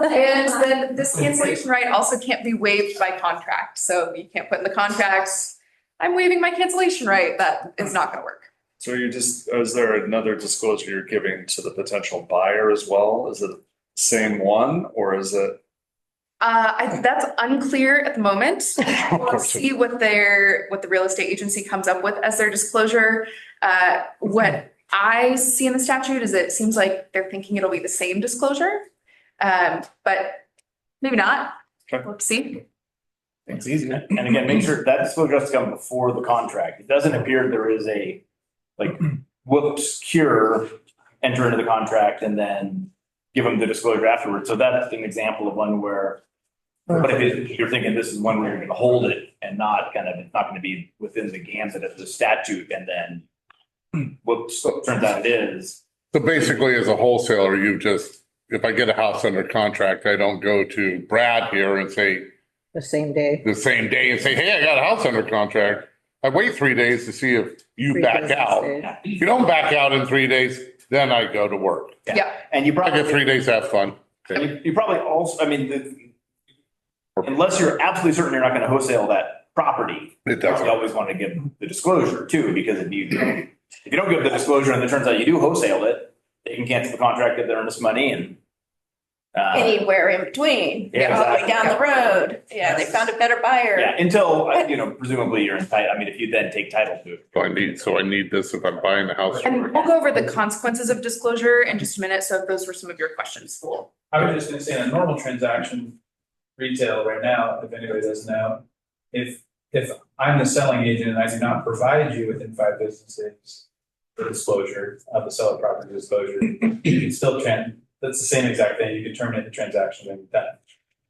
And then this cancellation right also can't be waived by contract. So you can't put in the contracts, I'm waiving my cancellation right. That is not going to work. So is there another disclosure you're giving to the potential buyer as well? Is it the same one or is it? That's unclear at the moment. We'll see what the real estate agency comes up with as their disclosure. What I see in the statute is it seems like they're thinking it'll be the same disclosure, but maybe not. Okay. We'll see. It's easy. And again, make sure that disclosure has to come before the contract. It doesn't appear there is a whoops cure, enter into the contract and then give them the disclosure afterwards. So that's an example of one where, but if you're thinking this is one where you're going to hold it and not it's not going to be within the gambit of the statute and then whoops, turns out it is. So basically, as a wholesaler, if I get a house under contract, I don't go to Brad here and say The same day. and say, hey, I got a house under contract. I wait 3 days to see if you 3 back business out. days. If you don't back out in 3 days, then I go to work. Yeah. And you I probably get 3 days to have fun. You probably also, unless you're absolutely certain you're not going to wholesale that property, It you doesn't. always want to give the disclosure too, because if you If you don't give the disclosure and it turns out you do wholesale it, they can cancel the contract, get their earnest money and. Anywhere in between, Yeah, all the way exactly. down the road. Yeah, they found a better buyer. Yeah, until, presumably you're entitled, I mean, if you then take title to it. So I need this if I'm buying a house. And we'll go over the consequences of disclosure in just a minute. So if those were some of your questions. I was just gonna say, in a normal transaction, retail right now, if anybody doesn't know, if I'm the selling agent and I do not provide you within 5 business days the disclosure of the seller property disclosure, you can still that's the same exact thing. You can terminate the transaction when you're done.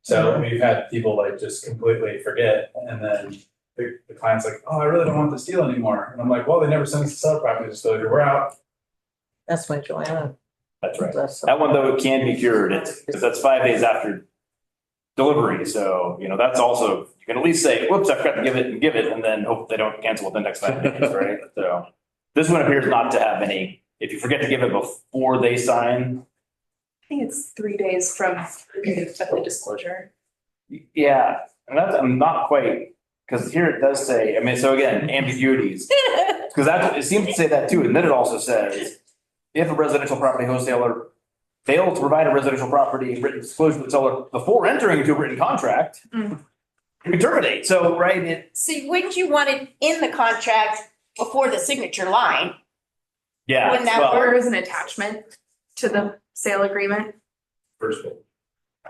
So we've had people like just completely forget, and then the client's like, "Oh, I really don't want this deal anymore," and I'm like, "Well, they never sent us the seller property disclosure. We're out." That's my Joanna. That's right. That's- That one though can be cured. That's 5 days after delivery. So, that's also, you can at least say, whoops, I forgot to give it, and then hope they don't cancel within the next 5 days, right? So this one appears not to have any, if you forget to give it before they sign. I think it's 3 days from the disclosure. Yeah, and I'm not quite, because here it does say, so again, ambiguities. Because it seems to say that too, and then it also says, if a residential property wholesaler fails to provide a residential property written disclosure to the seller before entering into a written contract, you can terminate. So, right, See, wouldn't you want it in the contract before the signature line? yeah. Wouldn't that well, Or as an attachment to the sale agreement. First of all.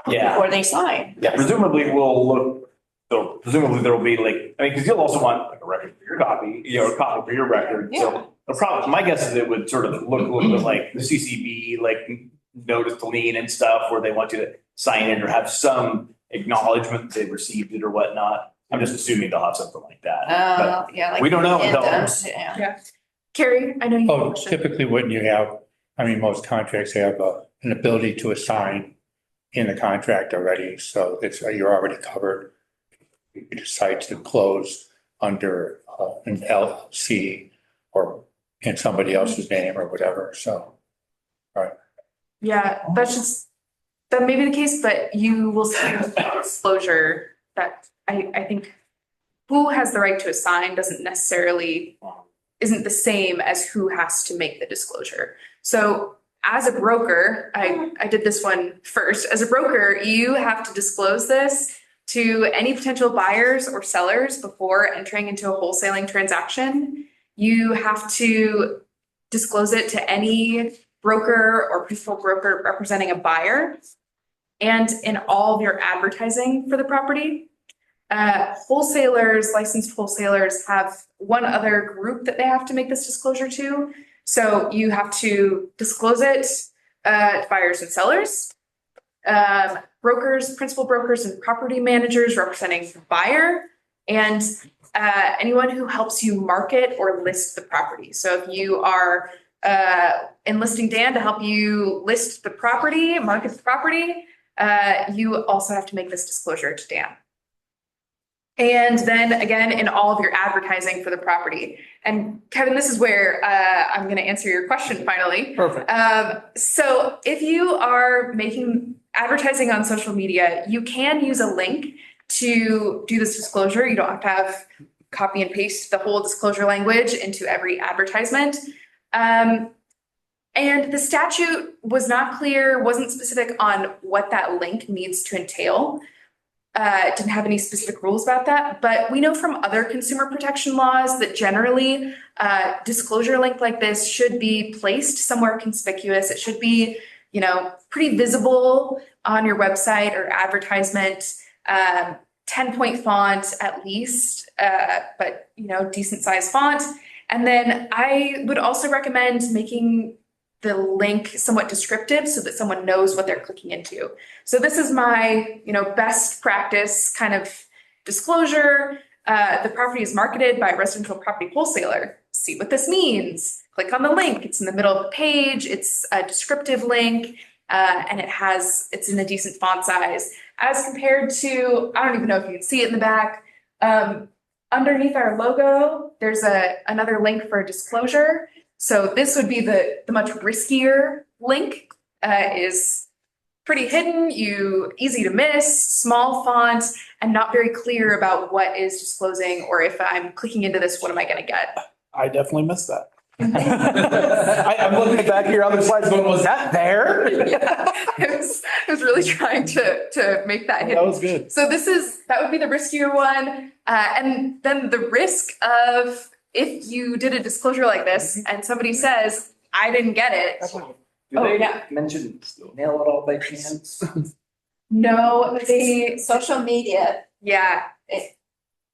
Yeah. Before they sign? Yeah, presumably there will be because you'll also want like a record for your copy, a copy for your record. So the problem, my guess is it would sort of look a little bit like the CCB, like notice to lien and stuff where they want you to sign in or have some acknowledgement that they've received it or whatnot. I'm just assuming they'll have something like that. Yeah. Like we don't know until- addendums, yeah. Carrie, I know you have a Oh, question. typically wouldn't you have, most contracts have an ability to assign in the contract already, so you're already covered. You decide to close under an LLC or in somebody else's name or whatever, so. Yeah, that may be the case, but you will see disclosure that I think who has the right to assign isn't the same as who has to make the disclosure. So as a broker, I did this one first. As a broker, you have to disclose this to any potential buyers or sellers before entering into a wholesaling transaction. You have to disclose it to any broker or principal broker representing a buyer and in all of your advertising for the property. Licensed wholesalers have one other group that they have to make this disclosure to. So you have to disclose it to buyers and sellers, brokers, principal brokers and property managers representing the buyer, and anyone who helps you market or list the property. So if you are enlisting Dan to help you list the property, market the property, you also have to make this disclosure to Dan. And then again, in all of your advertising for the property. And Kevin, this is where I'm going to answer your question finally. Perfect. So if you are making advertising on social media, you can use a link to do this disclosure. You don't have to have copy and paste the whole disclosure language into every advertisement. And the statute was not clear, wasn't specific on what that link needs to entail. Didn't have any specific rules about that, but we know from other consumer protection laws that generally disclosure link like this should be placed somewhere conspicuous. It should be, pretty visible on your website or advertisement, 10-point font at least, but decent size font. And then I would also recommend making the link somewhat descriptive so that someone knows what they're clicking into. So this is my, best practice kind of disclosure. The property is marketed by a residential property wholesaler. See what this means. Click on the link. It's in the middle of the page. It's a descriptive link, and it's in a decent font size as compared to, I don't even know if you can see it in the back. Underneath our logo, there's another link for disclosure. So this would be the much riskier link. Is pretty hidden, easy to miss, small font, and not very clear about what is disclosing, or if I'm clicking into this, what am I going to get? I definitely missed that. I'm looking at back here, other slides going, was that there? Yeah, I was really trying to make that hit. That was good. So that would be the riskier one. And then the risk of if you did a disclosure like this and somebody says, I didn't get it. Do they yeah. mention mail it all by chance? No, they, Social media. yeah.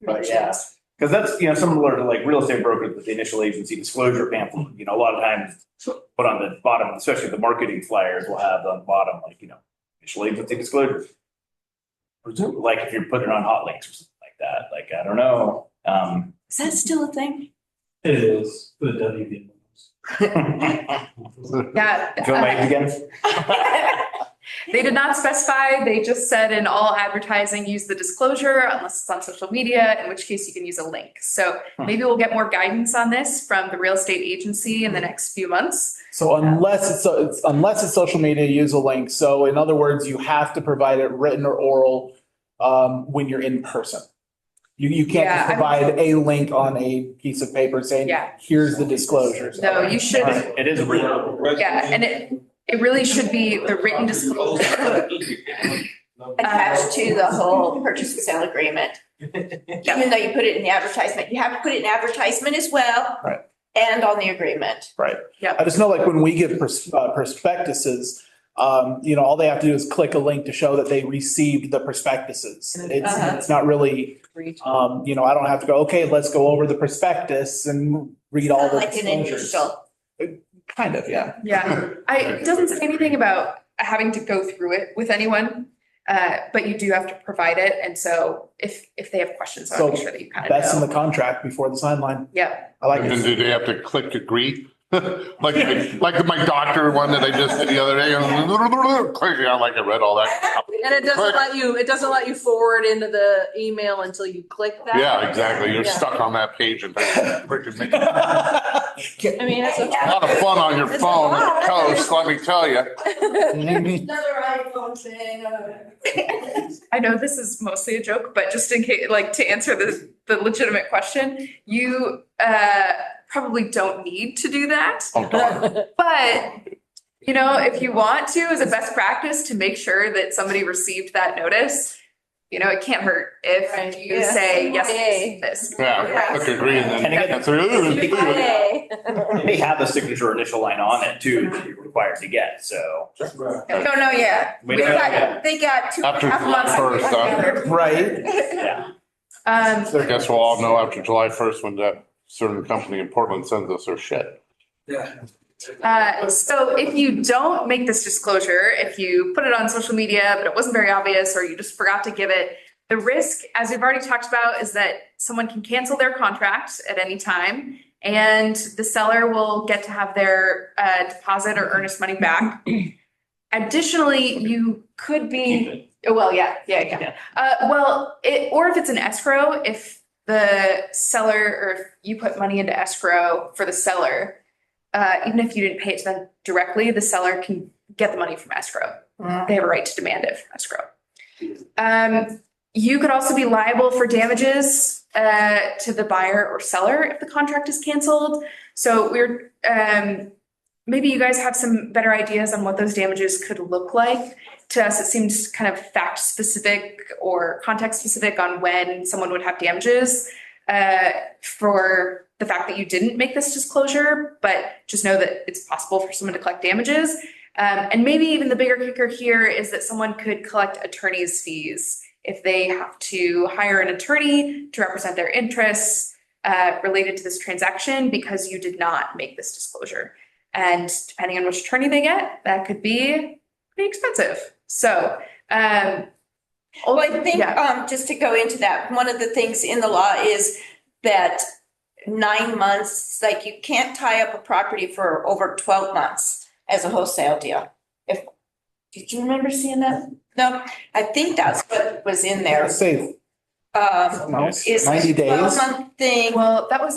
But yeah, because that's, similar to like real estate brokers with the initial agency disclosure pamphlet, a lot of times put on the bottom, especially the marketing flyers will have on the bottom, like, initial agency disclosure. Like if you're putting it on hot links or something like that, like, I don't know. Is that still a thing? It is, put a WB. Yeah. Feel my age again? They did not specify, they just said in all advertising, use the disclosure unless it's on social media, in which case you can use a link. So maybe we'll get more guidance on this from the real estate agency in the next few months. So unless it's social media, use a link. So in other words, you have to provide it written or oral when you're in person. You can't just provide a link on a piece of paper saying, here's the disclosures. No, you should. It is written. Yeah, and it really should be the written disclosure. Attached to the whole purchase and sale agreement. Even though you put it in the advertisement, you have to put it in advertisement as well. Right. And on the agreement. Right. Yeah. I just know like when we give prospectuses, all they have to do is click a link to show that they received the prospectuses. It's not really, I don't have to go, okay, let's go over the prospectus and read all the Like an disclosures. initial. Kind of, yeah. Yeah, it doesn't say anything about having to go through it with anyone, but you do have to provide it. And so if they have questions, I want to make sure that you kind of know. That's in the contract before the sign line. Yeah. I like And it. do they have to click agree? Like my doctor one that I just did the other day, I read all that. And it doesn't let you forward into the email until you click that. Yeah, exactly. You're Yeah. stuck on that page and freaking make I mean, it's a lot of fun on your phone with Toast, let me tell you. Another iPhone thing. I know this is mostly a joke, but just in case, like to answer the legitimate question, you probably don't need to do that. Oh, darn. But, if you want to, as a best practice to make sure that somebody received that notice, it can't hurt if you say, yes, this. Yeah, click agree and then. And again, Hey. They may have a signature initial line on it too, that you're required to get, so. Don't know yet. We don't know yet. They got 2.5 After months. July 1st, Right. Yeah. I guess we'll all know after July 1st when that certain company in Portland sends us their shit. So if you don't make this disclosure, if you put it on social media, but it wasn't very obvious, or you just forgot to give it, the risk, as we've already talked about, is that someone can cancel their contract at any time, and the seller will get to have their deposit or earnest money back. Additionally, you could be, well, yeah. Or if it's an escrow, if the seller, or if you put money into escrow for the seller, even if you didn't pay it to them directly, the seller can get the money from escrow. They have a right to demand it from escrow. You could also be liable for damages to the buyer or seller if the contract is canceled. So maybe you guys have some better ideas on what those damages could look like. To us, it seems kind of fact specific or context specific on when someone would have damages for the fact that you didn't make this disclosure, but just know that it's possible for someone to collect damages. And maybe even the bigger kicker here is that someone could collect attorney's fees if they have to hire an attorney to represent their interests related to this transaction because you did not make this disclosure. And depending on which attorney they get, that could be pretty expensive. So, Well, I think, just to go into that, one of the things in the law is that 9 months, like you can't tie up a property for over 12 months as a wholesale deal. Did you remember seeing that? No, I think that's what was in there. Let's say Is 90 days. 12-month thing. well, that was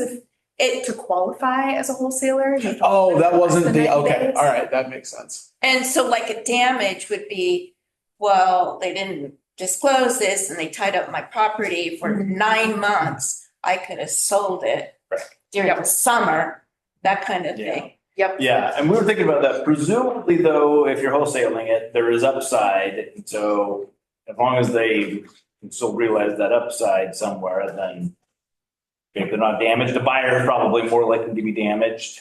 to qualify as a wholesaler. Oh, that wasn't The the, 90 okay, days. all right, that makes sense. And so like a damage would be, well, they didn't disclose this and they tied up my property for 9 months. I could have sold it during the summer, that kind of thing. Yep. Yeah, and we were thinking about that. Presumably though, if you're wholesaling it, there is upside. So as long as they can still realize that upside somewhere, then if they're not damaged, the buyer is probably more likely to be damaged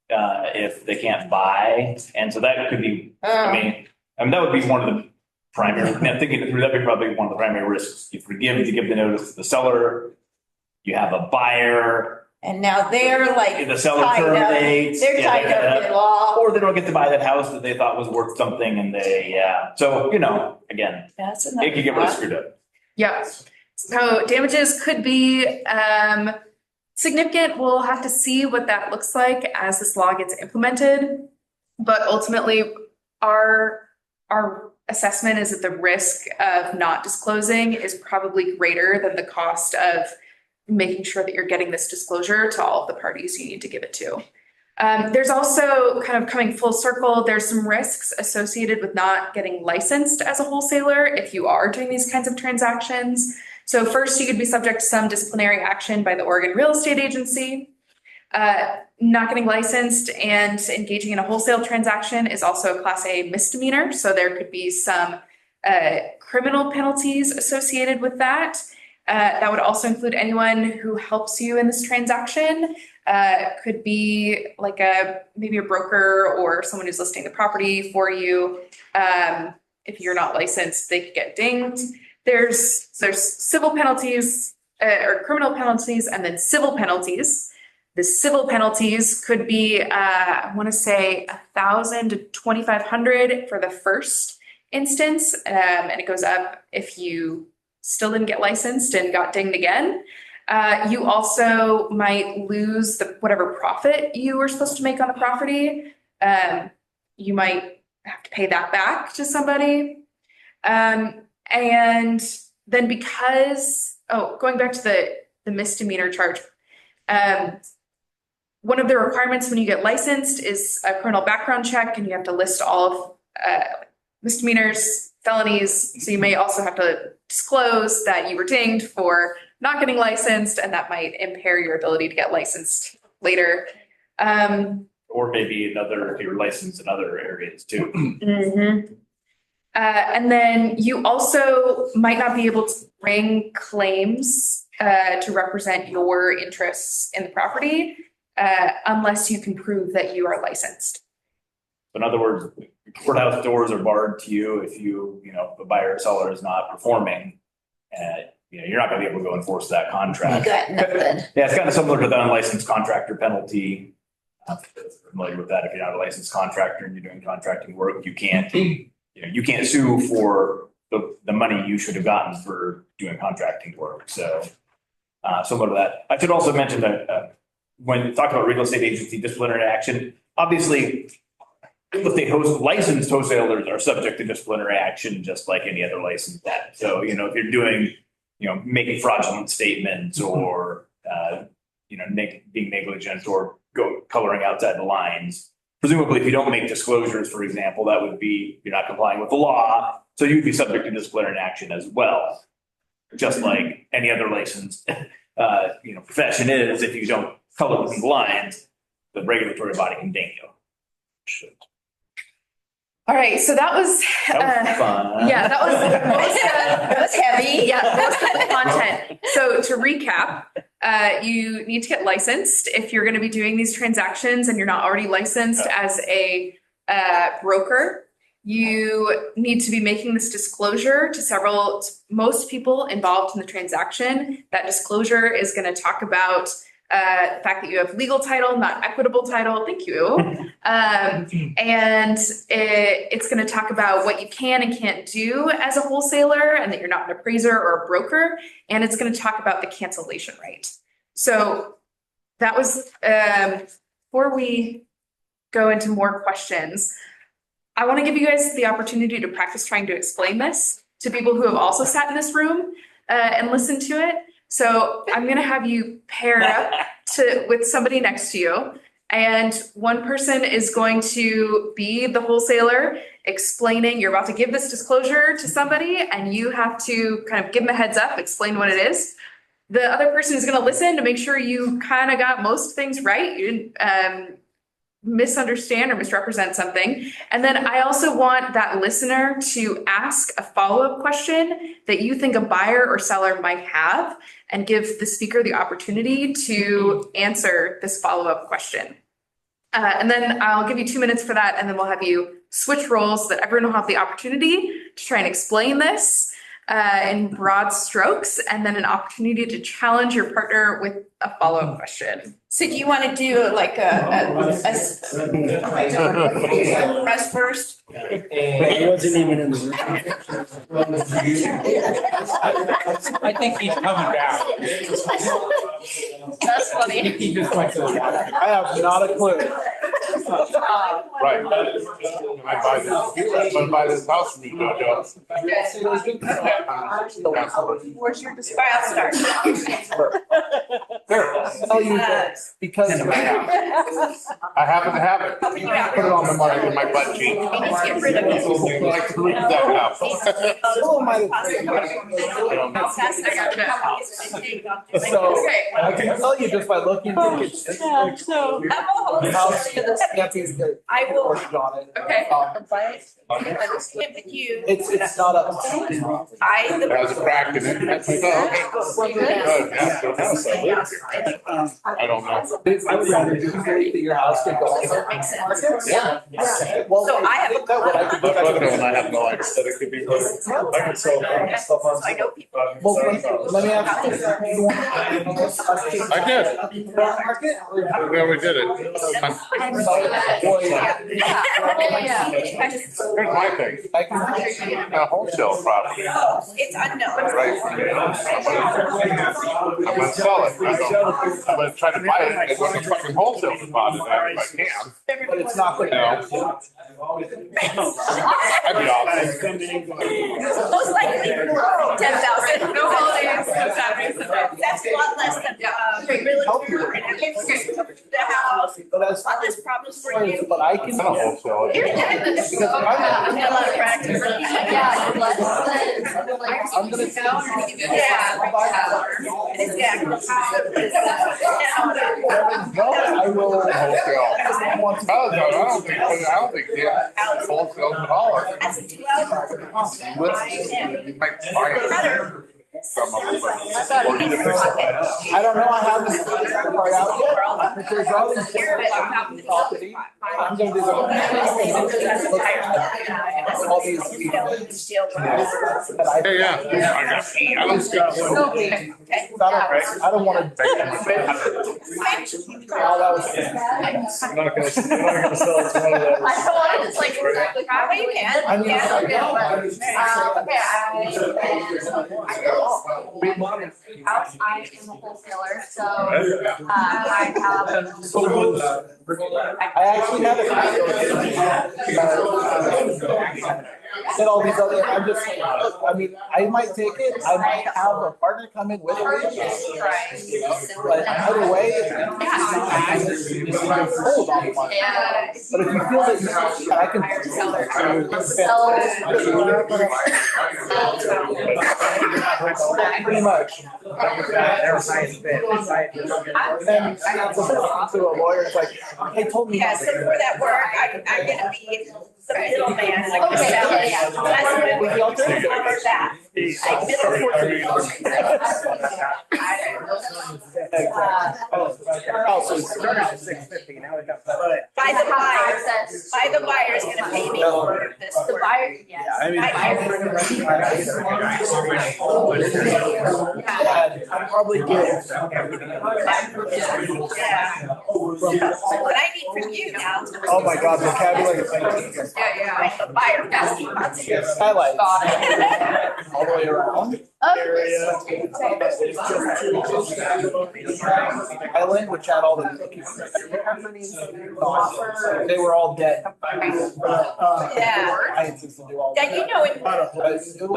if they can't buy. And so that could be, I mean, that would be one of the primary, now thinking it through, that'd be probably one of the primary risks. You give the notice to the seller, you have a buyer. And now they're like The seller tied up. terminates. They're yeah, tied up in law. Or they don't get to buy that house that they thought was worth something and they, so, again, That's another. it could get really screwed up. Yeah. So damages could be significant. We'll have to see what that looks like as this law gets implemented. But ultimately, our assessment is that the risk of not disclosing is probably greater than the cost of making sure that you're getting this disclosure to all of the parties you need to give it to. There's also, kind of coming full circle, there's some risks associated with not getting licensed as a wholesaler if you are doing these kinds of transactions. So first, you could be subject to some disciplinary action by the Oregon Real Estate Agency. Not getting licensed and engaging in a wholesale transaction is also a Class A misdemeanor. So there could be some criminal penalties associated with that. That would also include anyone who helps you in this transaction. Could be like maybe a broker or someone who's listing the property for you. If you're not licensed, they could get dinged. There's civil penalties or criminal penalties and then civil penalties. The civil penalties could be, I want to say $1,000 to $2,500 for the first instance. And it goes up if you still didn't get licensed and got dinged again. You also might lose whatever profit you were supposed to make on the property. You might have to pay that back to somebody. And then going back to the misdemeanor charge, one of the requirements when you get licensed is a criminal background check, and you have to list all of misdemeanors, felonies. So you may also have to disclose that you were dinged for not getting licensed, and that might impair your ability to get licensed later. Or maybe if you're licensed in other areas too. Mm-hmm. And then you also might not be able to bring claims to represent your interests in the property unless you can prove that you are licensed. In other words, courthouse doors are barred to you if the buyer or seller is not performing. You're not going to be able to go enforce that contract. You got nothing. Yeah, it's kind of similar to the unlicensed contractor penalty. I'm familiar with that. If you're not a licensed contractor and you're doing contracting work, you can't sue for the money you should have gotten for doing contracting work. So similar to that. I should also mention that when you talk about real estate agency disciplinary action, obviously real estate licensed wholesalers are subject to disciplinary action just like any other licensed that. So, if you're doing, making fraudulent statements or, being negligent or coloring outside the lines, presumably if you don't make disclosures, for example, that would be, you're not complying with the law. So you'd be subject to disciplinary action as well. Just like any other licensed, profession is, if you don't color within the lines, the regulatory body can ding you. All right, so that was fun. Yeah, that was heavy. Yeah, that was the content. So to recap, you need to get licensed if you're going to be doing these transactions and you're not already licensed as a broker. You need to be making this disclosure to most people involved in the transaction. That disclosure is going to talk about the fact that you have legal title, not equitable title. Thank you. And it's going to talk about what you can and can't do as a wholesaler and that you're not an appraiser or a broker. And it's going to talk about the cancellation rate. So that was, before we go into more questions, I want to give you guys the opportunity to practice trying to explain this to people who have also sat in this room and listened to it. So I'm going to have you pair up with somebody next to you. And one person is going to be the wholesaler explaining, you're about to give this disclosure to somebody and you have to kind of give them a heads up, explain what it is. the other person is going to listen to make sure you kind of got most things right. You didn't misunderstand or misrepresent something. And then I also want that listener to ask a follow-up question that you think a buyer or seller might have and give the speaker the opportunity to answer this follow-up question. And then I'll give you 2 minutes for that, and then we'll have you switch roles so that everyone will have the opportunity to try and explain this in broad strokes, and then an opportunity to challenge your partner with a follow-up question. So do you want to do like press first? He wasn't even in the room. I think he's coming down. That's funny. He just went to the water. I have not a clue. Right. I'm gonna buy this house from you, Jojo. Where's your, I'll start. There, I'll tell you this, because I happen to have it. Put it on the market in my butt cheek. You need to get rid of it. Like to read that now. so I can tell you just by looking at the house, I will on it. Okay. give it you. It's not up. It has a crack in it. That's good. I don't know. I would rather just believe that your house could go on. Makes sense. Yeah. Well, So I have a what I could do. And I have no idea that it could be. I can sell stuff on. I know people. Well, let me ask you. I did. Market? We already did it. Here's my thing. A wholesale property. It's unknown. Right. I'm gonna sell it. I'm gonna try to buy it and go to fucking wholesale spot if I can. But it's not going to. That'd be awesome. Most likely 10,000. No holidays, no Saturdays, Sundays. That's a lot less than, really. The house, a But lot less problems for you. but I can. Not a wholesale. You're dead. Because I've got a lot of practice. I'm gonna. Exactly. No, I will. Wholesale. I don't think wholesale at all. That's a 2 hour. You might buy it. Some of them, but- I don't know. I haven't figured that part out yet. If there's all these different property, I'm gonna do the. All these. Yeah. I got pee. I don't I don't want to. All that was. I'm not gonna sell it to one of those. I don't want to just like, You can. I mean, I am a wholesaler, so I have. I actually have said all these other, I might take it, I might have a partner come in with me. But either way, hold on the money. But if you feel that I can. Pretty much. And to a lawyer, it's like, they told me. Yeah, so for that work, I'm gonna be the middleman, like the seller. That's what With the alternative. that. Like middle Also, it's By the buyer's gonna pay me for this. The buyer, yes. I'm probably good. Yeah. What I need from you now. Oh my God, vocabulary. Like the buyer. Highlight. All the way around. Area. I language had all the. They were all dead. Yeah. I insist to do all. Yeah, you know it. But you're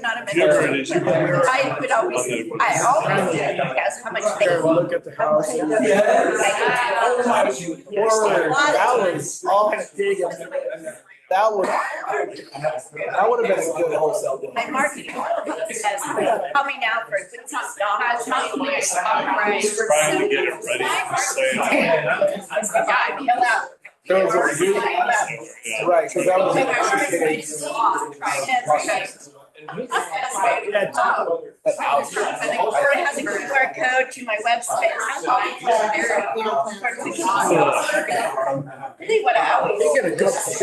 not a member. I would always, I always guess how much they. Look at the house. Oh my word, that was all big. That would have been a good wholesale deal. My marketing. as coming out for a good time. Has not been right. Trying to get it ready for sale. Right, because that was. Or it has a QR code to my website. Really what I always. Get a couple shots.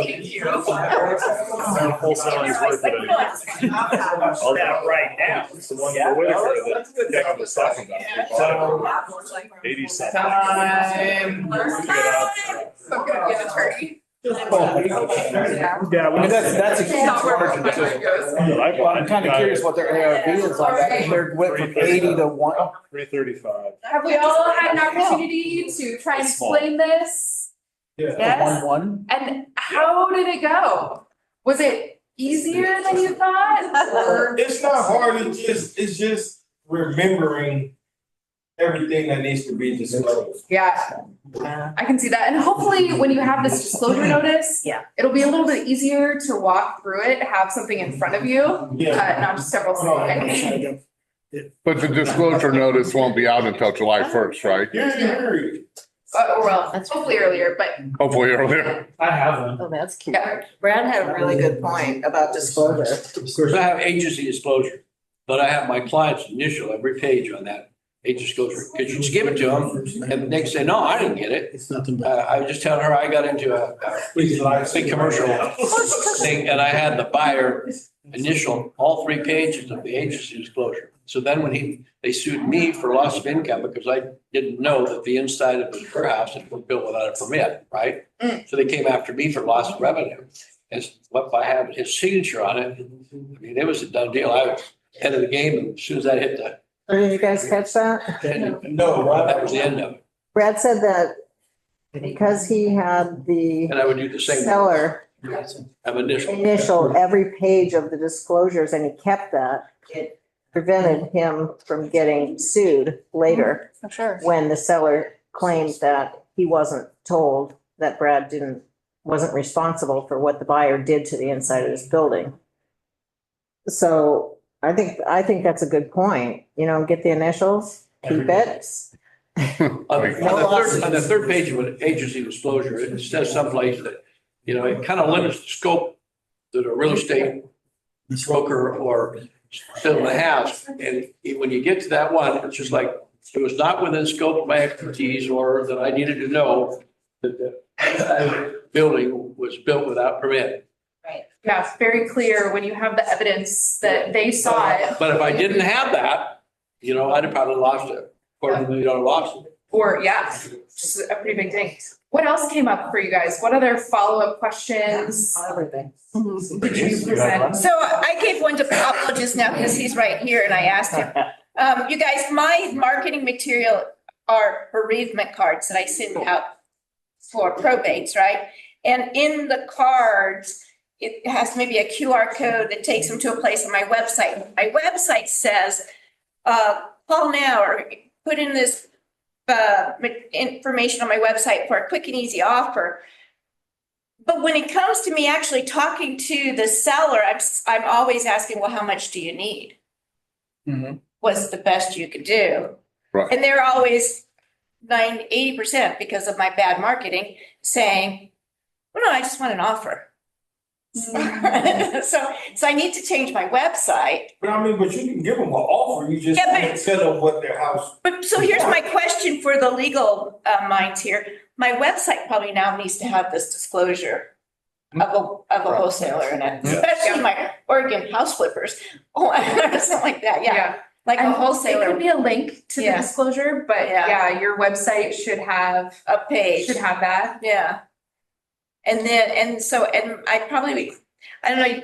Thank you. Wholesaling's worth it anyway. All that right now. It's the one we're waiting for that Kevin was talking about. So, 87. time. So good, get attorney. Yeah, I mean, that's a huge margin too. Well, I'm kind of curious what their ARV is on that. If They're went from 80 to 1. 335. Have we all had an opportunity to try and explain this? Yes. 1-1. And how did it go? Was it easier than you thought? Or It's not hard, it's just remembering everything that needs to be disclosed. yeah, I can see that. And hopefully when you have this disclosure notice, Yeah. it'll be a little bit easier to walk through it, have something in front of you, not just several things. But the disclosure notice won't be out until July 1st, right? Well, hopefully earlier, but Hopefully earlier. I have one. Oh, that's cute. yeah. Brad had a really good point about disclosure. Of course, I have agency disclosure, but I have my client's initial every page on that agency disclosure. Because you just give it to them and they say, no, I didn't get it. It's nothing I was just telling her I got into a big commercial thing and I had the buyer initial all 3 pages of the agency disclosure. So then when they sued me for loss of income because I didn't know that the inside of his warehouse had been built without a permit, right? So they came after me for loss of revenue. And what I have his signature on it, I mean, it was a done deal. I was head of the game and as soon as I hit the, Did you guys catch that? No, that was the end of it. Brad said that because he had the And I would do the same. seller Of initial. initial every page of the disclosures and he kept that, it prevented him from getting sued later For sure. when the seller claimed that he wasn't told that Brad wasn't responsible for what the buyer did to the inside of this building. So I think that's a good point, get the initials, keep it. On the third page of an agency disclosure, it says someplace that, it kind of limits the scope that a real estate broker or still in the house. And when you get to that one, it's just like, it was not within scope of my expertise or that I needed to know that the building was built without permit. Yeah, it's very clear when you have the evidence that they saw it. But if I didn't have that, I'd have probably lost a $250,000 lawsuit. Or, yeah, just a pretty big thing. What else came up for you guys? What other follow-up questions Everything. did you present? So I gave one to Pablo just now because he's right here and I asked him. You guys, my marketing material are bereavement cards that I send out for probates, right? And in the cards, it has maybe a QR code that takes them to a place on my website. My website says, call now or put in this information on my website for a quick and easy offer. But when it comes to me actually talking to the seller, I'm always asking, well, how much do you need? What's the best you could do? Right. And they're always 80% because of my bad marketing saying, well, no, I just want an offer. So I need to change my website. But you can give them an offer, you just can't tell them what their house. But so here's my question for the legal minds here. My website probably now needs to have this disclosure of a wholesaler in it, especially my Oregon house flippers. Oh, something like that, yeah. Like a And wholesaler. It could be a link to the Yeah. disclosure, but Yeah. your website should have A page. that. Yeah. And I probably, I don't know,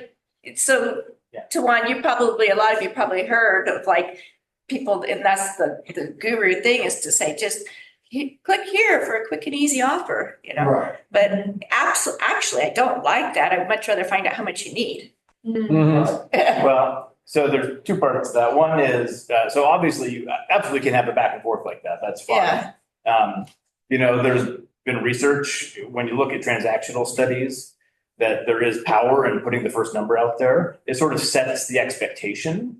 so Tawan, a lot of you probably heard of like people, and that's the guru thing is to say, just click here for a quick and easy offer, Right. But actually, I don't like that. I'd much rather find out how much you need. Well, so there's 2 parts to that. One is, so obviously you absolutely can have a back and forth like that. That's fine. Yeah. There's been research when you look at transactional studies that there is power in putting the first number out there. It sort of sets the expectation,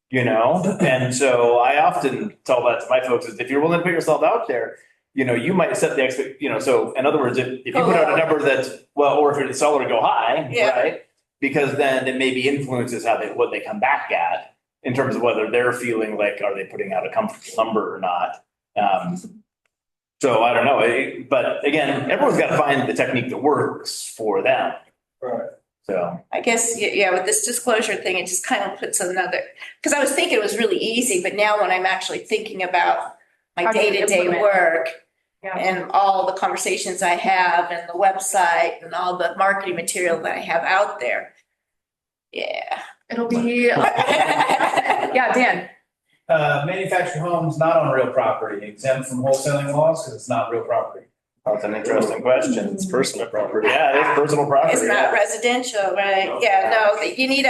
you know? And so I often tell that to my folks is if you're willing to put yourself out there, you know, you might set the so in other words, if you put out a number that's, well, or if you're the seller to go high, Yeah. right? Because then it maybe influences what they come back at in terms of whether they're feeling like, are they putting out a comfortable number or not? So I don't know, but again, everyone's got to find the technique that works for them. Right. So. I guess, yeah, with this disclosure thing, it just kind of puts another, because I was thinking it was really easy, but now when I'm actually thinking about my How do you day-to-day implement? work Yeah. and all the conversations I have and the website and all the marketing material that I have out there. Yeah. It'll be, yeah, Dan. Manufactured homes not on real property, exempt from wholesaling laws because it's not real property. That's an interesting question. It's personal property. Yeah, it is personal property. It's not residential, right? Yeah, no, you need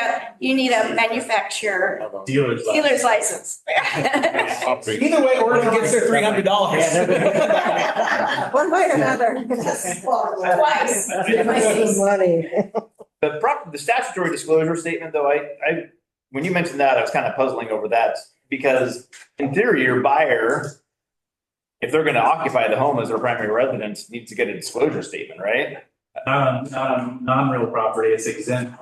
a manufacturer Dealers. dealer's license. Either way, Oregon gets their $300. One way or another. Twice. Money. The statutory disclosure statement, though, I when you mentioned that, I was kind of puzzling over that because in theory, your buyer, if they're going to occupy the home as their primary residence, needs to get a disclosure statement, right? Not on non-real property, it's exempt.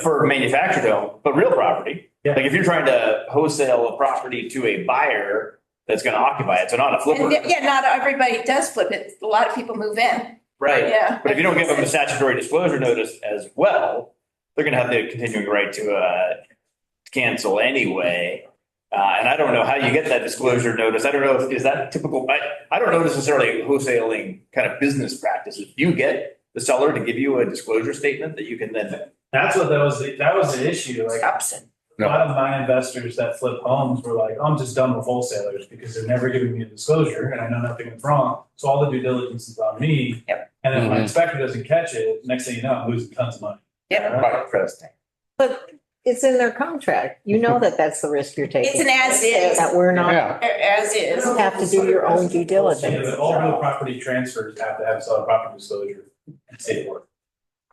For manufactured home, but real property. Yeah. Like if you're trying to wholesale a property to a buyer that's going to occupy it, so not a flipper. And yeah, not everybody does flip it. A lot of people move in. Right. Yeah. But if you don't give them a statutory disclosure notice as well, they're going to have the continuing right to cancel anyway. And I don't know how you get that disclosure notice. I don't know is that typical. I don't know necessarily wholesaling kind of business practices. Do you get the seller to give you a disclosure statement that you can then? That was the issue. Like a lot of my investors that flip homes were like, I'm just done with wholesalers because they're never giving me a disclosure and I know nothing is wrong. So all the due diligence is on me. Yep. And if my inspector doesn't catch it, next thing you know, I'm losing tons of money. Yep. Right. But it's in their contract. You know that that's the risk you're taking. It's an as is, That we're not, Yeah. as is. you have to do your own due Yeah, diligence. but all real property transfers have to have solid property disclosure in state work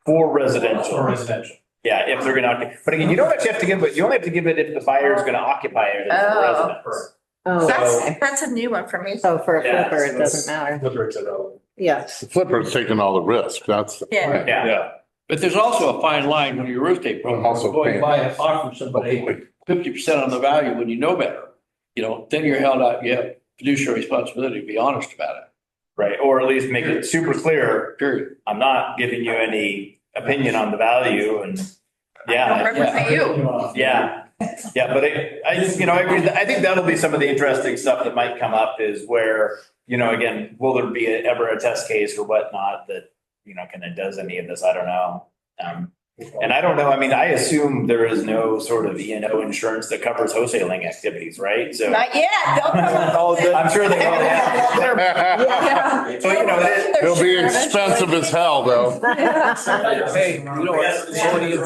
For residential. or residential. Yeah, if they're going to, but again, you don't actually have to give it, you only have to give it if the buyer is going to occupy it as a Oh. residence. Oh, That's a new one for me. so for a Yeah, flipper, it doesn't matter. Flipper, it's irrelevant. Yes. The flipper's taking all the risk. That's. Yeah. Yeah. Yeah. But there's also a fine line when you're a real estate broker, Also going paying. by and offering somebody 50% on the value when you know better. You know, then you're held out, you have fiduciary responsibility to be honest about it, Right, or at least make it super clear, period. I'm not giving you any opinion on the value and, Don't yeah, represent you. yeah. Yeah, but I agree. I think that'll be some of the interesting stuff that might come up is where, again, will there be ever a test case or whatnot that, kind of does any of this? I don't know. And I don't know. I mean, I assume there is no sort of E&O insurance that covers wholesaling activities, right? So Not yet. They'll come up with it. I'm sure they will. Yeah. So, It'll be expensive as hell, though. Hey, you know what? Somebody is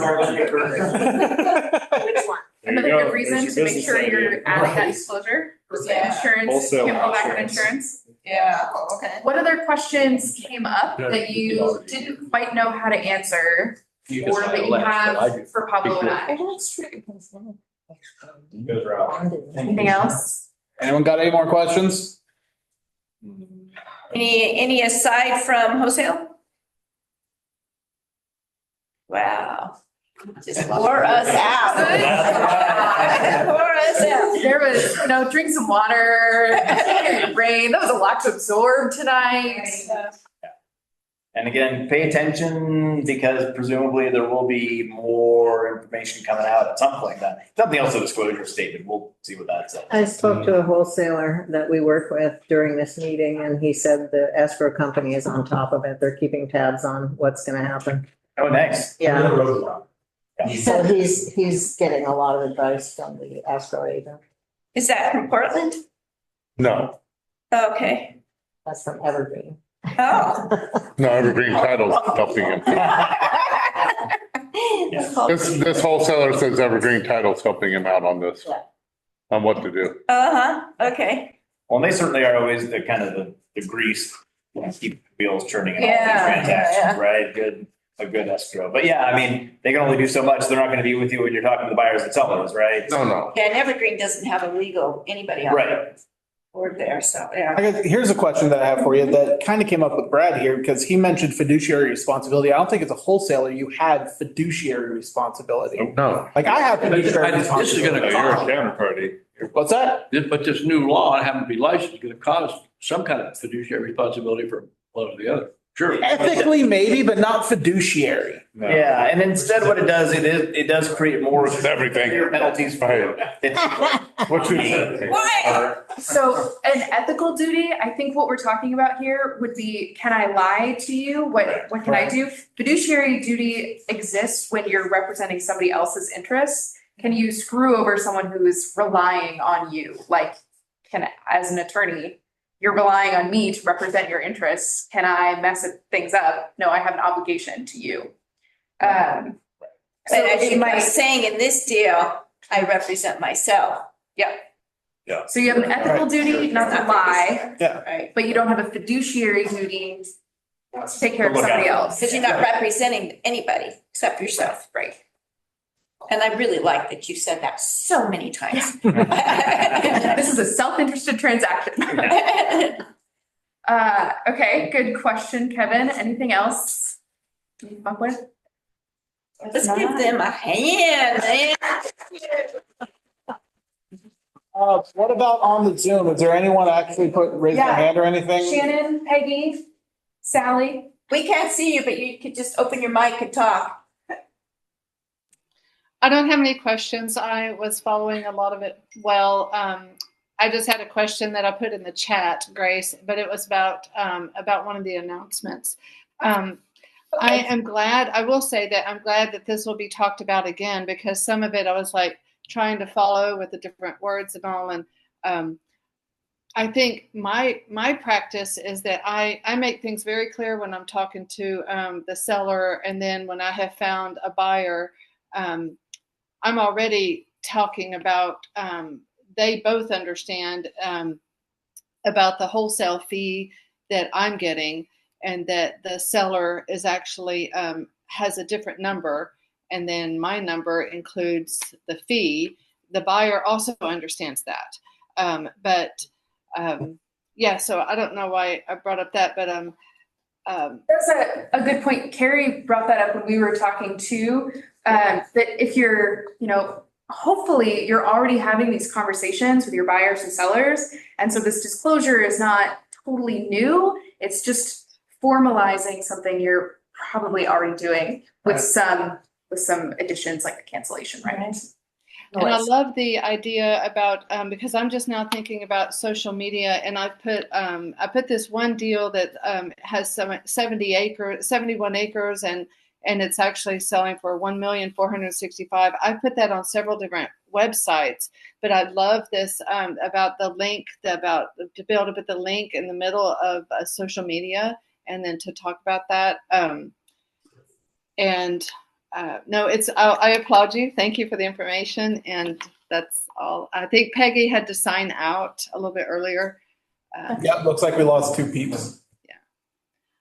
Another There you good go. reason There's to your make business sure idea. you're adding that disclosure. Was the Yeah. insurance, Wholesale you can pull back on insurance. insurance. Yeah, okay. What other questions came up that you didn't quite know how to answer or that you have for Pablo and I? Goes around. Anything else? Anyone got any more questions? Any aside from wholesale? Wow. Just pour us out. Pour us out. There was, drink some water, rain. That was a lot to absorb tonight. And again, pay attention because presumably there will be more information coming out at some point. Something else, a disclosure statement. We'll see what that says. I spoke to a wholesaler that we work with during this meeting, and he said the escrow company is on top of it. They're keeping tabs on what's gonna happen. Oh, nice. Yeah, so he's getting a lot of advice from the escrow agent. Is that from Portland? No, Okay. That's from Evergreen. Oh. no, Evergreen Title's helping him. This wholesaler says Evergreen Title's helping him out on this, on what to do. Okay. Well, they certainly are always the kind of the grease, keep the wheels churning in all these Yeah, transactions, yeah. right? Good. a good escrow. But yeah, I mean, they can only do so much. They're not gonna be with you when you're talking to the buyers and sellers, right? No. Yeah, and Evergreen doesn't have a legal, anybody on Right. board there, so, yeah. Here's a question that I have for you that kind of came up with Brad here, because he mentioned fiduciary responsibility. I don't think as a wholesaler, you have fiduciary responsibility. No. Like I have fiduciary This is responsibility. gonna You're a cost, counterparty. What's that? but this new law, having to be licensed, is gonna cause some kind of fiduciary responsibility for one or the other. Sure. Ethically, maybe, but not fiduciary. No. Yeah, and instead what it does, it does create more Everything. penalties for it. What you said. Why? So an ethical duty, I think what we're talking about here would be, can I lie to you? What can I do? Fiduciary duty exists when you're representing somebody else's interests. Can you screw over someone who is relying on you? Like, as an attorney, you're relying on me to represent your interests. Can I mess things up? No, I have an obligation to you. And as you might be saying, in this deal, I represent myself. So you have an ethical duty not to lie, Right, but you don't have a fiduciary duty to take care of Look somebody out. else. because you're not representing anybody except yourself. Right. And I really like that you said that so many times. This is a self-interested transaction. Okay, good question, Kevin. Anything else you come up with? Let's give them a hand, man. What about on the Zoom? Is there anyone actually raise their Yeah. hand or anything? Shannon, Peggy, Sally. We can't see you, but you could just open your mic and talk. I don't have any questions. I was following a lot of it well. I just had a question that I put in the chat, Grace, but it was about one of the announcements. I am glad, I will say that I'm glad that this will be talked about again, because some of it I was like trying to follow with the different words and all. And I think my practice is that I make things very clear when I'm talking to the seller. And then when I have found a buyer, I'm already talking about, they both understand about the wholesale fee that I'm getting, and that the seller is actually has a different number, and then my number includes the fee. The buyer also understands that. Yeah, so I don't know why I brought up that, but That's a good point. Carrie brought that up when we were talking too, that if you're, hopefully you're already having these conversations with your buyers and sellers. And so this disclosure is not totally new. It's just formalizing something you're probably already doing with some additions like the cancellation, right? And I love the idea about, because I'm just now thinking about social media, and I put this one deal that has 71 acres, and it's actually selling for $1,465,000. I put that on several different websites, but I love this about the link, to be able to put the link in the middle of social media, and then to talk about that. No, I applaud you. Thank you for the information. And that's all. I think Peggy had to sign out a little bit earlier. Yep, looks like we lost 2 peeps. Yeah.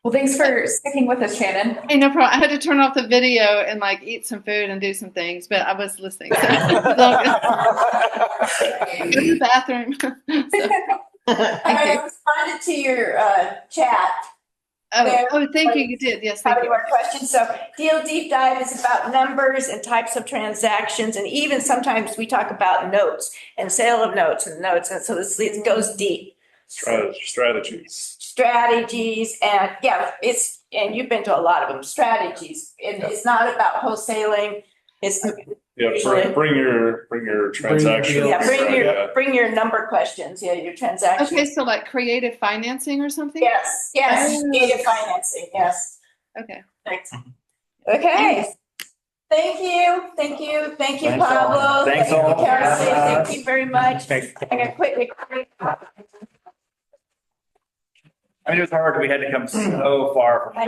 Well, thanks for sticking with us, Shannon. Hey, no problem. I had to turn off the video and eat some food and do some things, but I was listening. So, go to the bathroom. I responded to your chat. Oh, thank you. You did. Yes, thank you. Our question. So Deal Deep Dive is about numbers and types of transactions. And even sometimes we talk about notes and sale of notes. And so it goes deep. Strategies. And and you've been to a lot of them, strategies. It's not about wholesaling. It's bring your transaction. bring your number questions. Yeah, your transactions. Okay, so creative financing or something? Yes, creative financing. Yes. Okay. Thanks. Okay. Thank you, Pablo. Thanks all. Kelsey. Thank you very much. I'm gonna quit recording. I mean, it was hard. We had to come so far from.